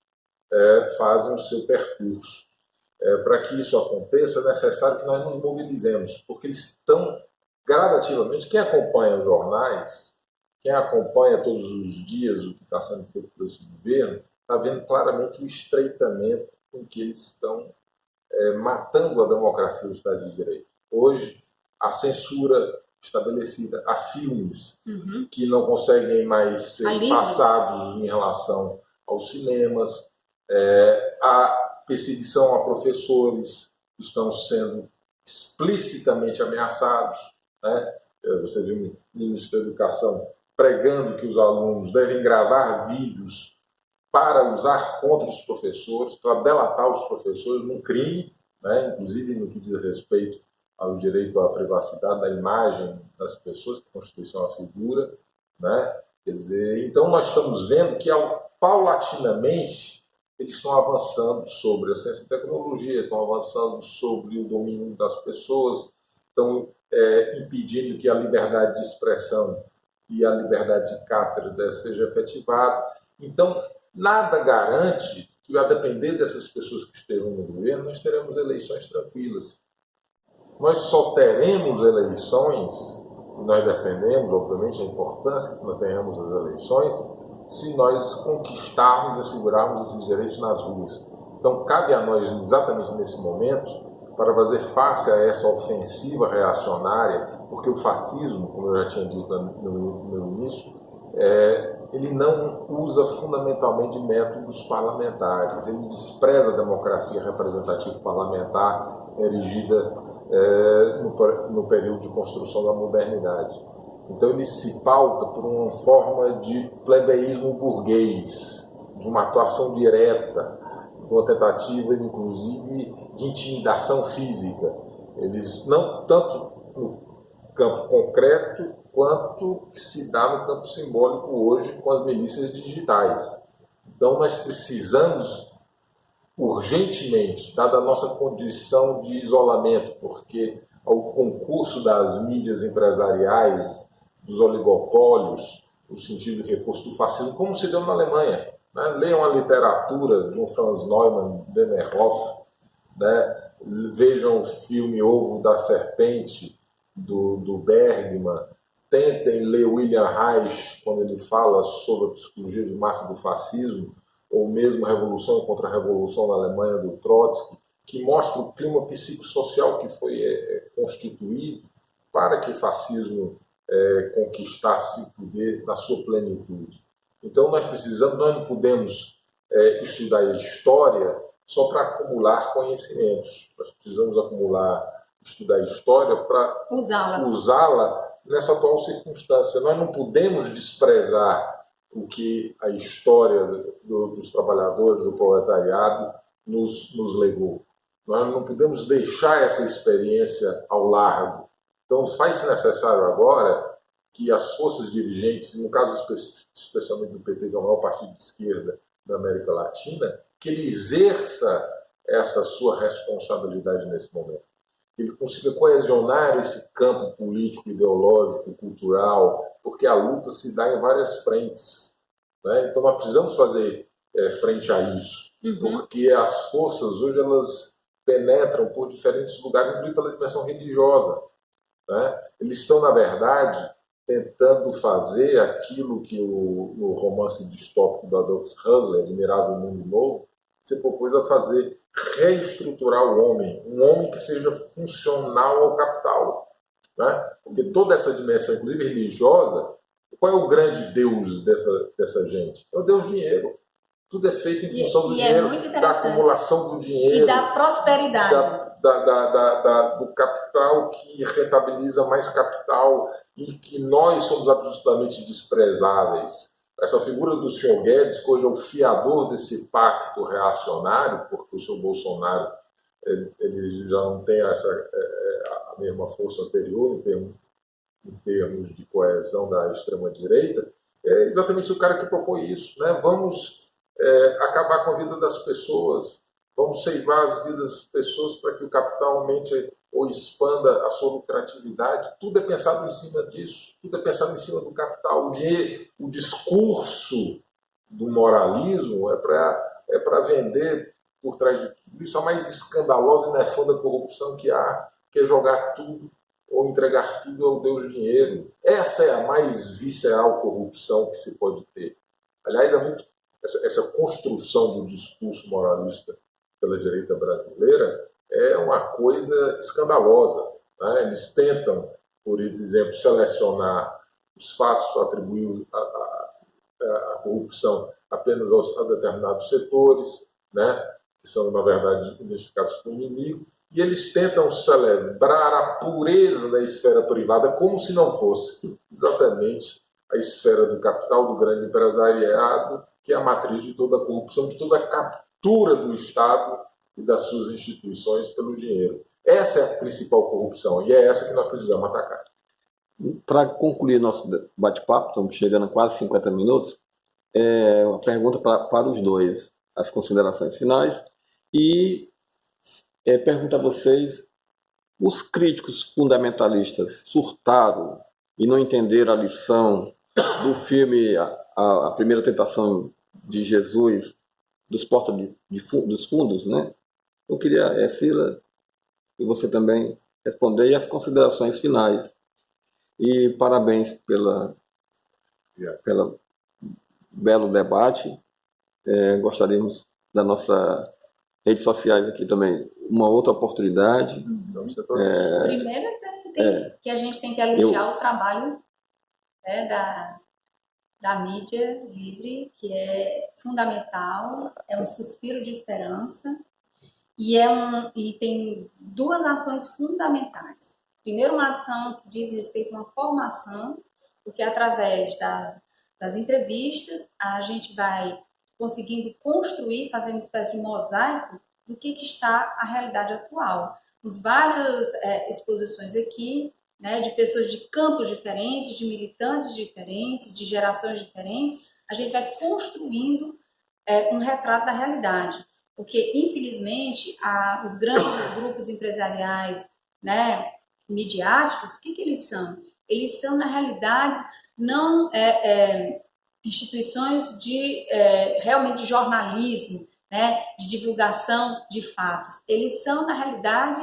fazem o seu percurso. Para que isso aconteça, é necessário que nós nos mobilizemos, porque eles estão gradativamente. Quem acompanha os jornais, quem acompanha todos os dias o que está sendo feito por esse governo, está vendo claramente o estreitamento com que eles estão matando a democracia do Estado de Direito. Hoje, a censura estabelecida. Há filmes que não conseguem mais ser passados em relação aos cinemas. Há perseguição a professores que estão sendo explicitamente ameaçados, né? Você viu o ministro da Educação pregando que os alunos devem gravar vídeos para usar contra os professores, para delatar os professores num crime, né? Inclusive no que diz respeito ao direito à privacidade da imagem das pessoas, que a Constituição assegura, né? Quer dizer, então nós estamos vendo que paulatinamente eles estão avançando sobre a ciência e tecnologia, estão avançando sobre o domínio das pessoas, estão impedindo que a liberdade de expressão e a liberdade de cátedra seja efetivada. Então, nada garante que, a depender dessas pessoas que estejam no governo, nós teremos eleições tranquilas. Nós só teremos eleições, e nós defendemos, obviamente, a importância que nós tenhamos as eleições, se nós conquistarmos e assegurarmos esses direitos nas ruas. Então, cabe a nós, exatamente nesse momento, para fazer face a essa ofensiva reacionária, porque o fascismo, como eu já tinha dito no meu início, ele não usa fundamentalmente métodos parlamentares. Ele despreza a democracia representativa parlamentar erigida no período de construção da modernidade. Então ele se pauta por uma forma de plebeísmo burguês, de uma atuação direta, de uma tentativa, inclusive, de intimidação física. Eles não tanto no campo concreto quanto que se dá no campo simbólico hoje com as milícias digitais. Então nós precisamos urgentemente, dada a nossa condição de isolamento, porque ao concurso das mídias empresariais, dos oligopólios, no sentido de reforço do fascismo, como se deu na Alemanha. Né? Leiam a literatura de um Franz Neumann, Demerhoff, né? Vejam o filme Ovo da Serpente, do Bergman, tentem ler William Reich, quando ele fala sobre a psicologia de massa do fascismo, ou mesmo Revolução e Contra-Revolução na Alemanha, do Trotsky, que mostra o clima psicossocial que foi constituído para que o fascismo conquistasse poder na sua plenitude. Então nós não podemos estudar a história só para acumular conhecimentos. Nós precisamos estudar a história para usá-la nessa atual circunstância. Nós não podemos desprezar o que a história dos trabalhadores, do proletariado, nos legou. Nós não podemos deixar essa experiência ao largo. Então, faz-se necessário agora que as forças dirigentes, no caso especialmente do PT, que é o maior partido de esquerda da América Latina, que ele exerça essa sua responsabilidade nesse momento. Que ele consiga coesionar esse campo político, ideológico, cultural, porque a luta se dá em várias frentes. Né? Então, nós precisamos fazer frente a isso, porque as forças hoje elas penetram por diferentes lugares, inclusive pela dimensão religiosa. Né? Eles estão, na verdade, tentando fazer aquilo que no romance distópico da Aldous Huxley, Admirável Mundo Novo, se propôs a fazer, reestruturar o homem, um homem que seja funcional ao capital. Né? Porque toda essa dimensão, inclusive religiosa, qual é o grande Deus dessa gente? É o Deus dinheiro. Tudo é feito em função do dinheiro, da acumulação do dinheiro. E da prosperidade. Do capital que rentabiliza mais capital e que nós somos absolutamente desprezáveis. Essa figura do senhor Guedes, que hoje é o fiador desse pacto reacionário, porque o senhor Bolsonaro ele já não tem a mesma força anterior em termos de coesão da extrema-direita, é exatamente o cara que propõe isso. Né? Vamos acabar com a vida das pessoas, vamos ceivar as vidas das pessoas para que o capital aumente ou expanda a sua lucratividade. Tudo é pensado em cima disso, tudo é pensado em cima do capital. O discurso do moralismo é para vender por trás de tudo isso a mais escandalosa e nefanda corrupção que há, que é jogar tudo ou entregar tudo ao Deus dinheiro. Essa é a mais visceral corrupção que se pode ter. Aliás, essa construção do discurso moralista pela direita brasileira é uma coisa escandalosa. Né? Eles tentam por exemplo, selecionar os fatos para atribuir a corrupção apenas a determinados setores, né, que são, na verdade, identificados como inimigo, e eles tentam celebrar a pureza da esfera privada como se não fosse exatamente a esfera do capital, do grande empresariado, que é a matriz de toda a corrupção, de toda a captura do Estado e das suas instituições pelo dinheiro. Essa é a principal corrupção, e é essa que nós precisamos atacar. Para concluir nosso bate-papo, estamos chegando a quase 50 minutos, uma pergunta para os dois, as considerações finais, e pergunto a vocês, os críticos fundamentalistas surtaram e não entenderam a lição do filme A Primeira Tentação de Jesus, dos Portas dos Fundos, né? Eu queria, Cila, e você também responder, e as considerações finais. E parabéns pelo belo debate. Gostaríamos da nossa redes sociais aqui também, uma outra oportunidade. Primeiro, que a gente tem que elogiar o trabalho, né, da mídia livre, que é fundamental, é um suspiro de esperança, e tem duas ações fundamentais. Primeiro, uma ação que diz respeito a uma formação, porque através das entrevistas a gente vai conseguindo construir, fazer uma espécie de mosaico do que está a realidade atual. Nos várias exposições aqui, né, de pessoas de campos diferentes, de militantes diferentes, de gerações diferentes, a gente vai construindo um retrato da realidade. Porque, infelizmente, os grandes grupos empresariais, né, midiáticos, o que eles são? Eles são, na realidade, não instituições realmente de jornalismo, né, de divulgação de fatos. Eles são, na realidade,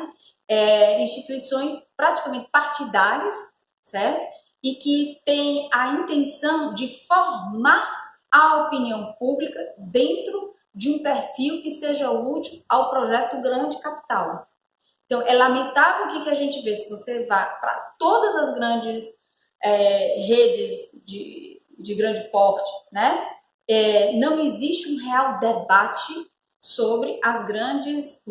instituições praticamente partidárias, certo? E que têm a intenção de formar a opinião pública dentro de um perfil que seja útil ao projeto grande capital. Então, é lamentável o que a gente vê, se você vai para todas as grandes redes de grande porte, né? Não existe um real debate sobre as grandes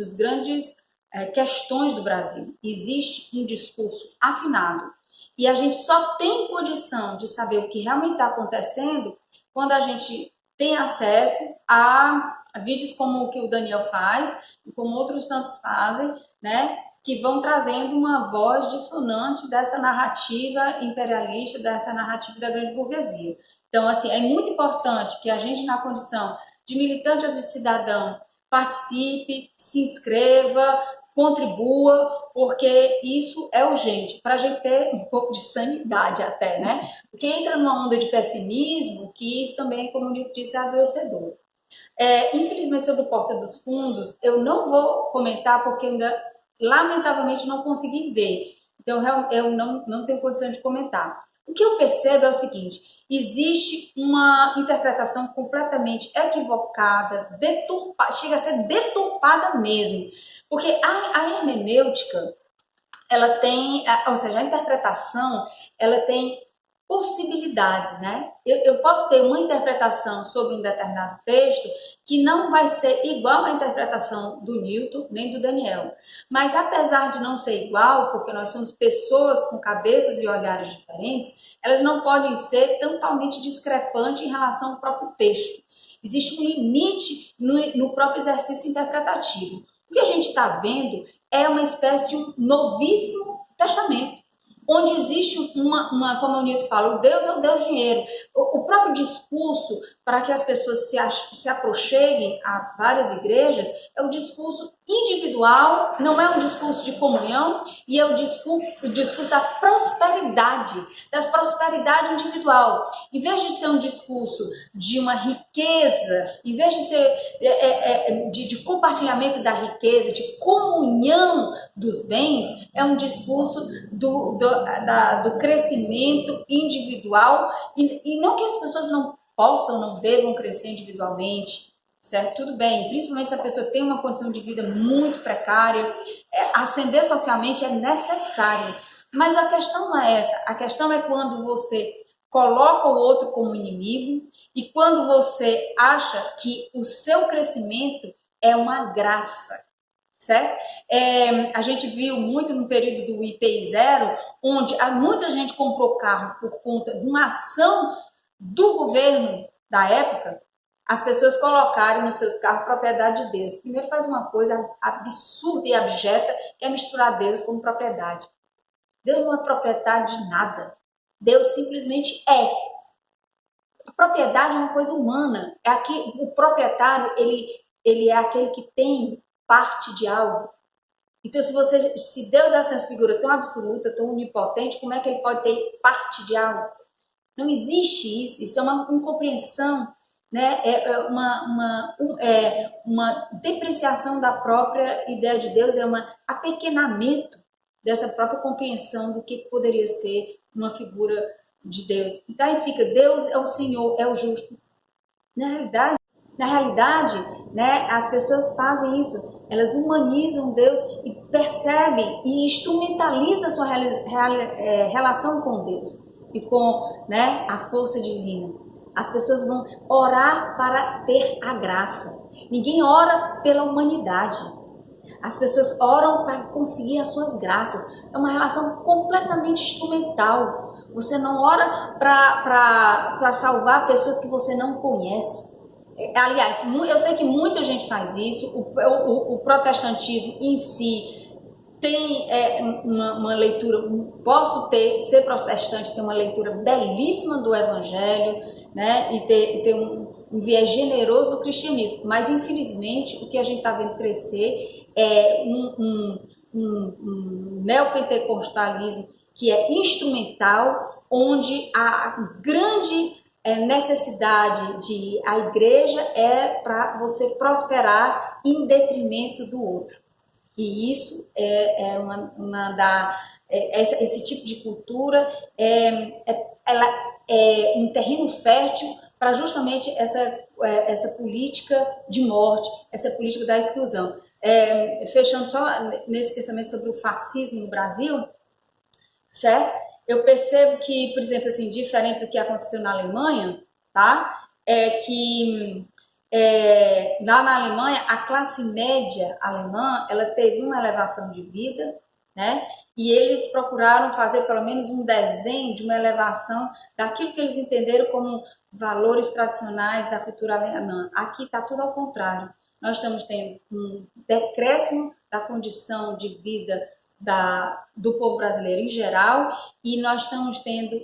questões do Brasil. Existe um discurso afinado. E a gente só tem condição de saber o que realmente está acontecendo quando a gente tem acesso a vídeos como o que o Daniel faz e como outros tantos fazem, né, que vão trazendo uma voz dissonante dessa narrativa imperialista, dessa narrativa da grande burguesia. Então, assim, é muito importante que a gente, na condição de militante ou de cidadão, participe, se inscreva, contribua, porque isso é urgente, para a gente ter um pouco de sanidade até, né? Porque entra numa onda de pessimismo, que isso também, como o Nico disse, é adoecedor. Infelizmente, sobre o Porta dos Fundos, eu não vou comentar, porque ainda, lamentavelmente, não consegui ver. Então, eu não tenho condição de comentar. O que eu percebo é o seguinte: existe uma interpretação completamente equivocada, deturpada, chega a ser deturpada mesmo. Porque a hermenêutica, ela tem, ou seja, a interpretação, ela tem possibilidades, né? Eu posso ter uma interpretação sobre um determinado texto que não vai ser igual à interpretação do Newton nem do Daniel. Mas apesar de não ser igual, porque nós somos pessoas com cabeças e olhares diferentes, elas não podem ser totalmente discrepantes em relação ao próprio texto. Existe um limite no próprio exercício interpretativo. O que a gente está vendo é uma espécie de um novíssimo testamento, onde existe como o Newton fala, o Deus é o Deus dinheiro. O próprio discurso para que as pessoas se aproxeguem às várias igrejas é o discurso individual, não é um discurso de comunhão, e é o discurso da prosperidade individual. Em vez de ser um discurso de uma riqueza, em vez de ser de compartilhamento da riqueza, de comunhão dos bens, é um discurso do crescimento individual, e não que as pessoas não possam, não devam crescer individualmente, certo? Tudo bem, principalmente se a pessoa tem uma condição de vida muito precária, ascender socialmente é necessário, Mas a questão não é essa. A questão é quando você coloca o outro como inimigo e quando você acha que o seu crescimento é uma graça, certo? A gente viu muito no período do IPI zero, onde muita gente comprou carro por conta de uma ação do governo da época. As pessoas colocaram nos seus carros propriedade de Deus. Primeiro faz uma coisa absurda e abjeta, que é misturar Deus com propriedade. Deus não é proprietário de nada. Deus simplesmente é. A propriedade é uma coisa humana. É aqui, o proprietário, ele é aquele que tem parte de algo. Então, se Deus é essa figura tão absoluta, tão onipotente, como é que ele pode ter parte de algo? Não existe isso. Isso é uma incompreensão, né? Uma depreciação da própria ideia de Deus, é um apequenamento dessa própria compreensão do que poderia ser uma figura de Deus. Então aí fica, Deus é o Senhor, é o justo. Na realidade, né, as pessoas fazem isso, elas humanizam Deus e percebem e instrumentalizam a sua relação com Deus e com, né, a força divina. As pessoas vão orar para ter a graça. Ninguém ora pela humanidade. As pessoas oram para conseguir as suas graças. É uma relação completamente instrumental. Você não ora para salvar pessoas que você não conhece. Aliás, eu sei que muita gente faz isso. O protestantismo em si tem uma leitura, ser protestante, ter uma leitura belíssima do evangelho, né? E ter um viés generoso do cristianismo, mas infelizmente o que a gente está vendo crescer é um neopentecostalismo que é instrumental, onde a grande necessidade de a igreja é para você prosperar em detrimento do outro. E isso esse tipo de cultura ela é um terreno fértil para justamente essa política de morte, essa política da exclusão. Fechando só nesse pensamento sobre o fascismo no Brasil, certo? Eu percebo que, por exemplo, assim, diferente do que aconteceu na Alemanha, tá? Lá na Alemanha, a classe média alemã, ela teve uma elevação de vida, né? E eles procuraram fazer pelo menos um desenho de uma elevação daquilo que eles entenderam como valores tradicionais da cultura alemã. Aqui está tudo ao contrário. Nós estamos tendo um decréscimo da condição de vida do povo brasileiro em geral, e nós estamos tendo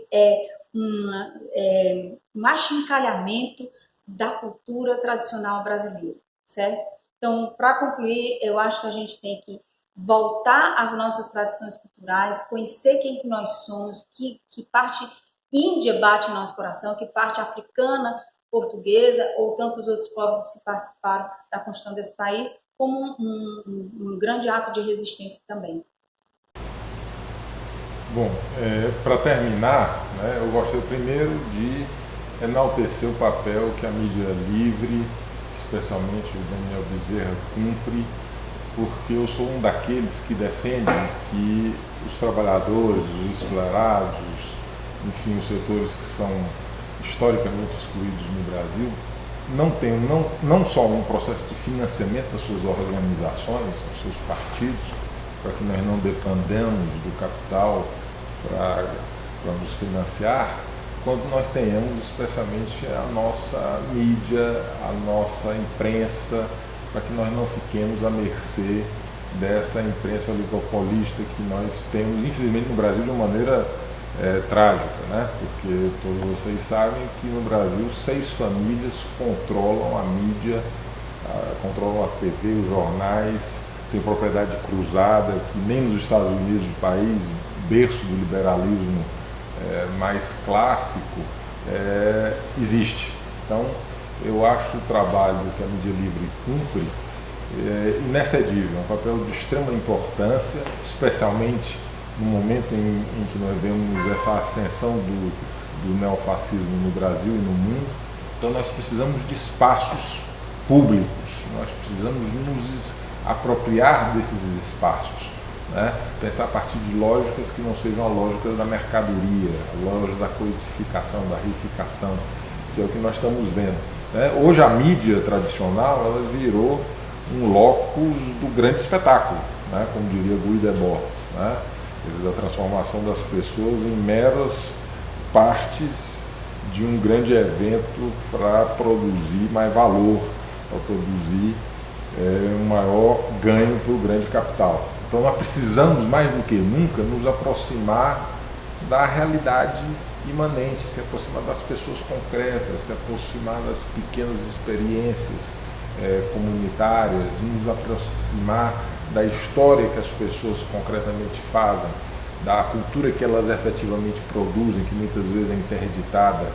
um achincalhamento da cultura tradicional brasileira, certo? Então, para concluir, eu acho que a gente tem que voltar às nossas tradições culturais, conhecer quem que nós somos, que parte índia bate em nosso coração, que parte africana, portuguesa ou tantos outros povos que participaram da construção desse país, como um grande ato de resistência também. Bom, para terminar, né, eu gostaria primeiro de enaltecer o papel que a mídia livre, especialmente o Daniel Bezerra, cumpre, porque eu sou um daqueles que defendem que os trabalhadores, os explorados, enfim, os setores que são historicamente excluídos no Brasil, não tenham não só um processo de financiamento das suas organizações, dos seus partidos, para que nós não dependamos do capital para nos financiar, quando nós tenhamos especialmente a nossa mídia, a nossa imprensa, para que nós não fiquemos à mercê dessa imprensa oligopolista que nós temos, infelizmente, no Brasil de uma maneira trágica, né? Porque todos vocês sabem que no Brasil 6 famílias controlam a mídia, controlam a TV, os jornais, tem propriedade cruzada, que nem nos Estados Unidos, o país, berço do liberalismo mais clássico, existe. Então, eu acho o trabalho que a mídia livre cumpre inexcedível, um papel de extrema importância, especialmente no momento em que nós vemos essa ascensão do neofascismo no Brasil e no mundo. Então nós precisamos de espaços públicos, nós precisamos nos apropriar desses espaços. né? Pensar a partir de lógicas que não sejam a lógica da mercadoria, a lógica da coisificação, da reificação, que é o que nós estamos vendo, né? Hoje a mídia tradicional ela virou um locus do grande espetáculo, né? Como diria Guy Debord, né? Quer dizer, da transformação das pessoas em meras partes de um grande evento para produzir mais valor, para produzir um maior ganho para o grande capital. Então nós precisamos, mais do que nunca, nos aproximar da realidade imanente, se aproximar das pessoas concretas, se aproximar das pequenas experiências comunitárias, nos aproximar da história que as pessoas concretamente fazem, da cultura que elas efetivamente produzem, que muitas vezes é interditada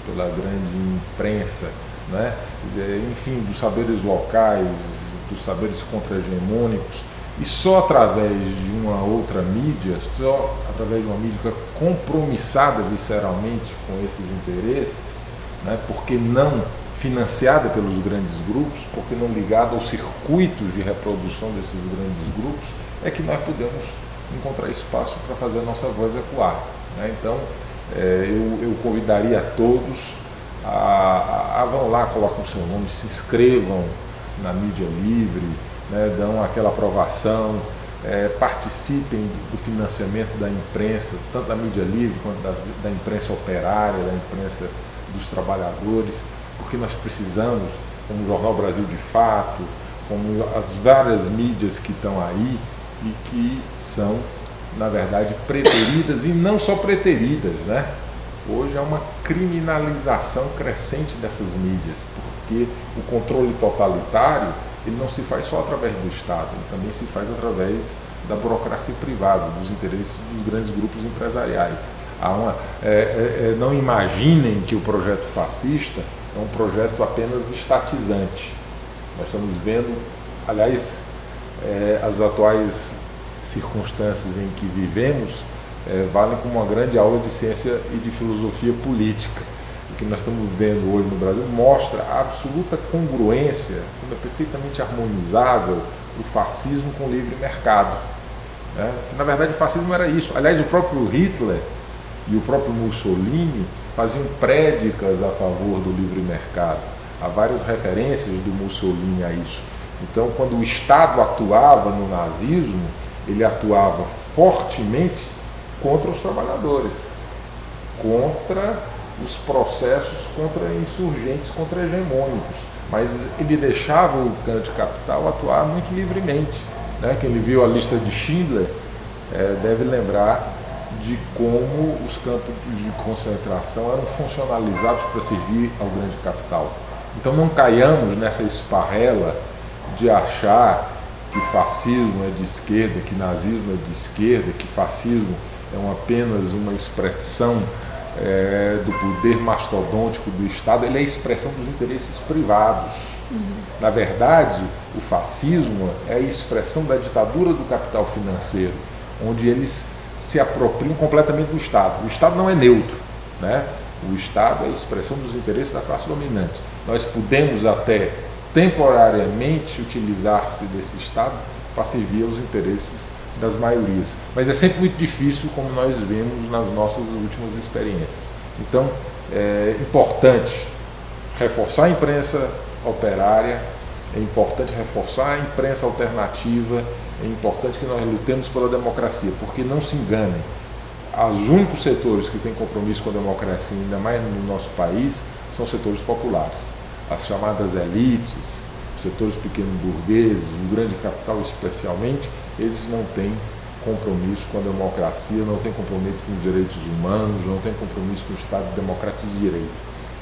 pela grande imprensa, né? Enfim, dos saberes locais, dos saberes contra-hegemônicos, e só através de uma outra mídia, só através de uma mídia compromissada visceralmente com esses interesses, né? Porque não financiada pelos grandes grupos, porque não ligada aos circuitos de reprodução desses grandes grupos, é que nós podemos encontrar espaço para fazer a nossa voz ecoar, né? Então, eu convidaria a todos a vão lá, colocam o seu nome, se inscrevam na mídia livre, né? Dão aquela aprovação, participem do financiamento da imprensa, tanto da mídia livre quanto da imprensa operária, da imprensa dos trabalhadores, porque nós precisamos, como o Jornal Brasil de Fato, como as várias mídias que estão aí e que são, na verdade, preteridas, e não só preteridas, né? Hoje há uma criminalização crescente dessas mídias, porque o controle totalitário ele não se faz só através do Estado, ele também se faz através da burocracia privada, dos interesses dos grandes grupos empresariais. Não imaginem que o projeto fascista é um projeto apenas estatizante. Nós estamos vendo, aliás, as atuais circunstâncias em que vivemos valem como uma grande aula de ciência e de filosofia política. O que nós estamos vendo hoje no Brasil mostra a absoluta congruência, como é perfeitamente harmonizável o fascismo com o livre mercado, né? Na verdade, o fascismo era isso. Aliás, o próprio Hitler e o próprio Mussolini faziam prédicas a favor do livre mercado. Há várias referências do Mussolini a isso. Então, quando o Estado atuava no nazismo, ele atuava fortemente contra os trabalhadores, contra os processos contra-insurgentes, contra-hegemônicos, mas ele deixava o grande capital atuar muito livremente, né? Quem viu a lista de Schindler deve lembrar de como os campos de concentração eram funcionalizados para servir ao grande capital. Então não caiamos nessa esparrela de achar que fascismo é de esquerda, que nazismo é de esquerda, que fascismo é apenas uma expressão do poder mastodôntico do Estado. Ele é a expressão dos interesses privados. Na verdade, o fascismo é a expressão da ditadura do capital financeiro, onde eles se apropriam completamente do Estado. O Estado não é neutro, né? O Estado é a expressão dos interesses da classe dominante. Nós podemos até temporariamente utilizar-se desse Estado para servir aos interesses das maiorias, mas é sempre muito difícil, como nós vemos nas nossas últimas experiências. Então, é importante reforçar a imprensa operária, é importante reforçar a imprensa alternativa, é importante que nós lutemos pela democracia, porque não se enganem, os únicos setores que têm compromisso com a democracia, ainda mais no nosso país, são setores populares. As chamadas elites, os setores pequeno-burgueses, o grande capital especialmente, eles não têm compromisso com a democracia, não têm compromisso com os direitos humanos, não têm compromisso com o Estado democrático de direito.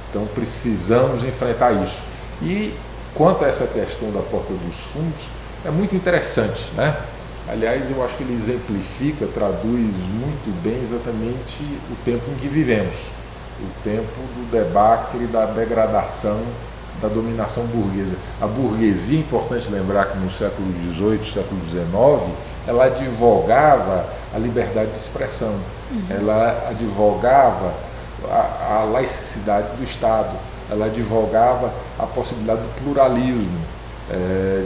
Então precisamos enfrentar isso. E quanto a essa questão da porta dos fundos, é muito interessante, né? Aliás, eu acho que ele exemplifica, traduz muito bem exatamente o tempo em que vivemos, o tempo do debacle, da degradação, da dominação burguesa. A burguesia, é importante lembrar que no século XVIII, século XIX, ela advogava a liberdade de expressão, ela advogava a laicidade do Estado, ela advogava a possibilidade do pluralismo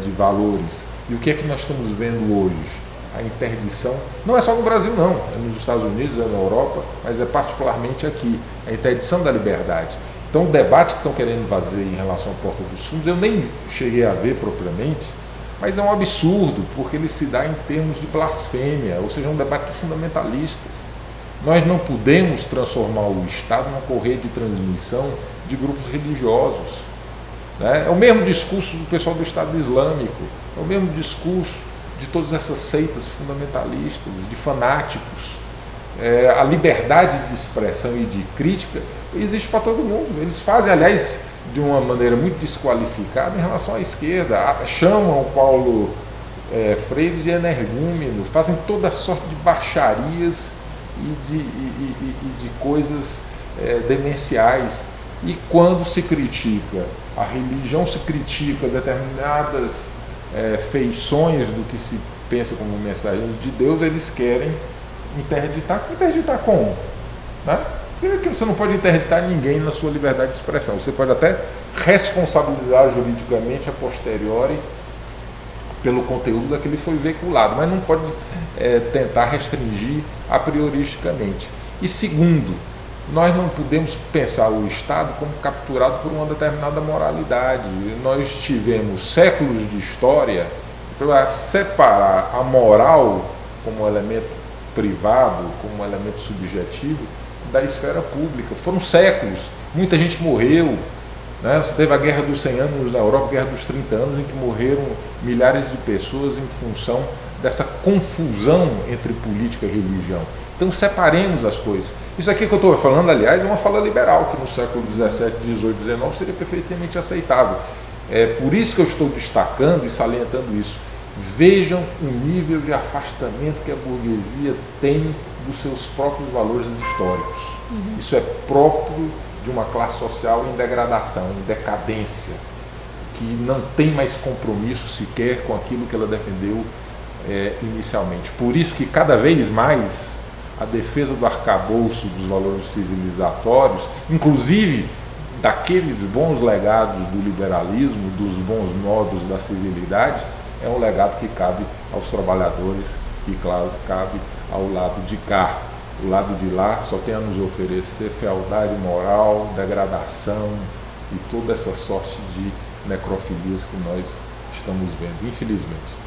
de valores. E o que é que nós estamos vendo hoje? a interdição, não é só no Brasil não, é nos Estados Unidos, é na Europa, mas é particularmente aqui, a interdição da liberdade. Então o debate que estão querendo fazer em relação à Porta dos Fundos, eu nem cheguei a ver propriamente, mas é um absurdo, porque ele se dá em termos de blasfêmia, ou seja, um debate de fundamentalistas. Nós não podemos transformar o Estado numa correia de transmissão de grupos religiosos. Né? É o mesmo discurso do pessoal do Estado Islâmico, é o mesmo discurso de todas essas seitas fundamentalistas, de fanáticos. A liberdade de expressão e de crítica existe para todo mundo. Eles fazem, aliás, de uma maneira muito desqualificada em relação à esquerda. Chamam o Paulo Freire de energúmeno, fazem toda sorte de baixarias e de coisas demenciais. E quando se critica a religião, se critica determinadas feições do que se pensa como mensagem de Deus, eles querem interditar. Interditar como? Né? Primeiro que você não pode interditar ninguém na sua liberdade de expressão. Você pode até responsabilizar juridicamente a posteriori pelo conteúdo daquele que foi veiculado, mas não pode tentar restringir a prioristicamente. E segundo, nós não podemos pensar o Estado como capturado por uma determinada moralidade. Nós tivemos séculos de história para separar a moral como elemento privado, como elemento subjetivo, da esfera pública. Foram séculos, muita gente morreu. Né? Você teve a Guerra dos 100 anos na Europa, a Guerra dos 30 anos, em que morreram milhares de pessoas em função dessa confusão entre política e religião. Então separemos as coisas. Isso aqui que eu estou falando, aliás, é uma fala liberal, que no século XVII, XVIII, XIX seria perfeitamente aceitável. É por isso que eu estou destacando e salientando isso. Vejam o nível de afastamento que a burguesia tem dos seus próprios valores históricos. Isso é próprio de uma classe social em degradação, em decadência, que não tem mais compromisso sequer com aquilo que ela defendeu inicialmente. Por isso que cada vez mais a defesa do arcabouço dos valores civilizatórios, inclusive daqueles bons legados do liberalismo, dos bons modos da civilidade, é um legado que cabe aos trabalhadores, que, claro, cabe ao lado de cá. O lado de lá só tem a nos oferecer fealdade moral, degradação e toda essa sorte de necrofilias que nós estamos vendo, infelizmente.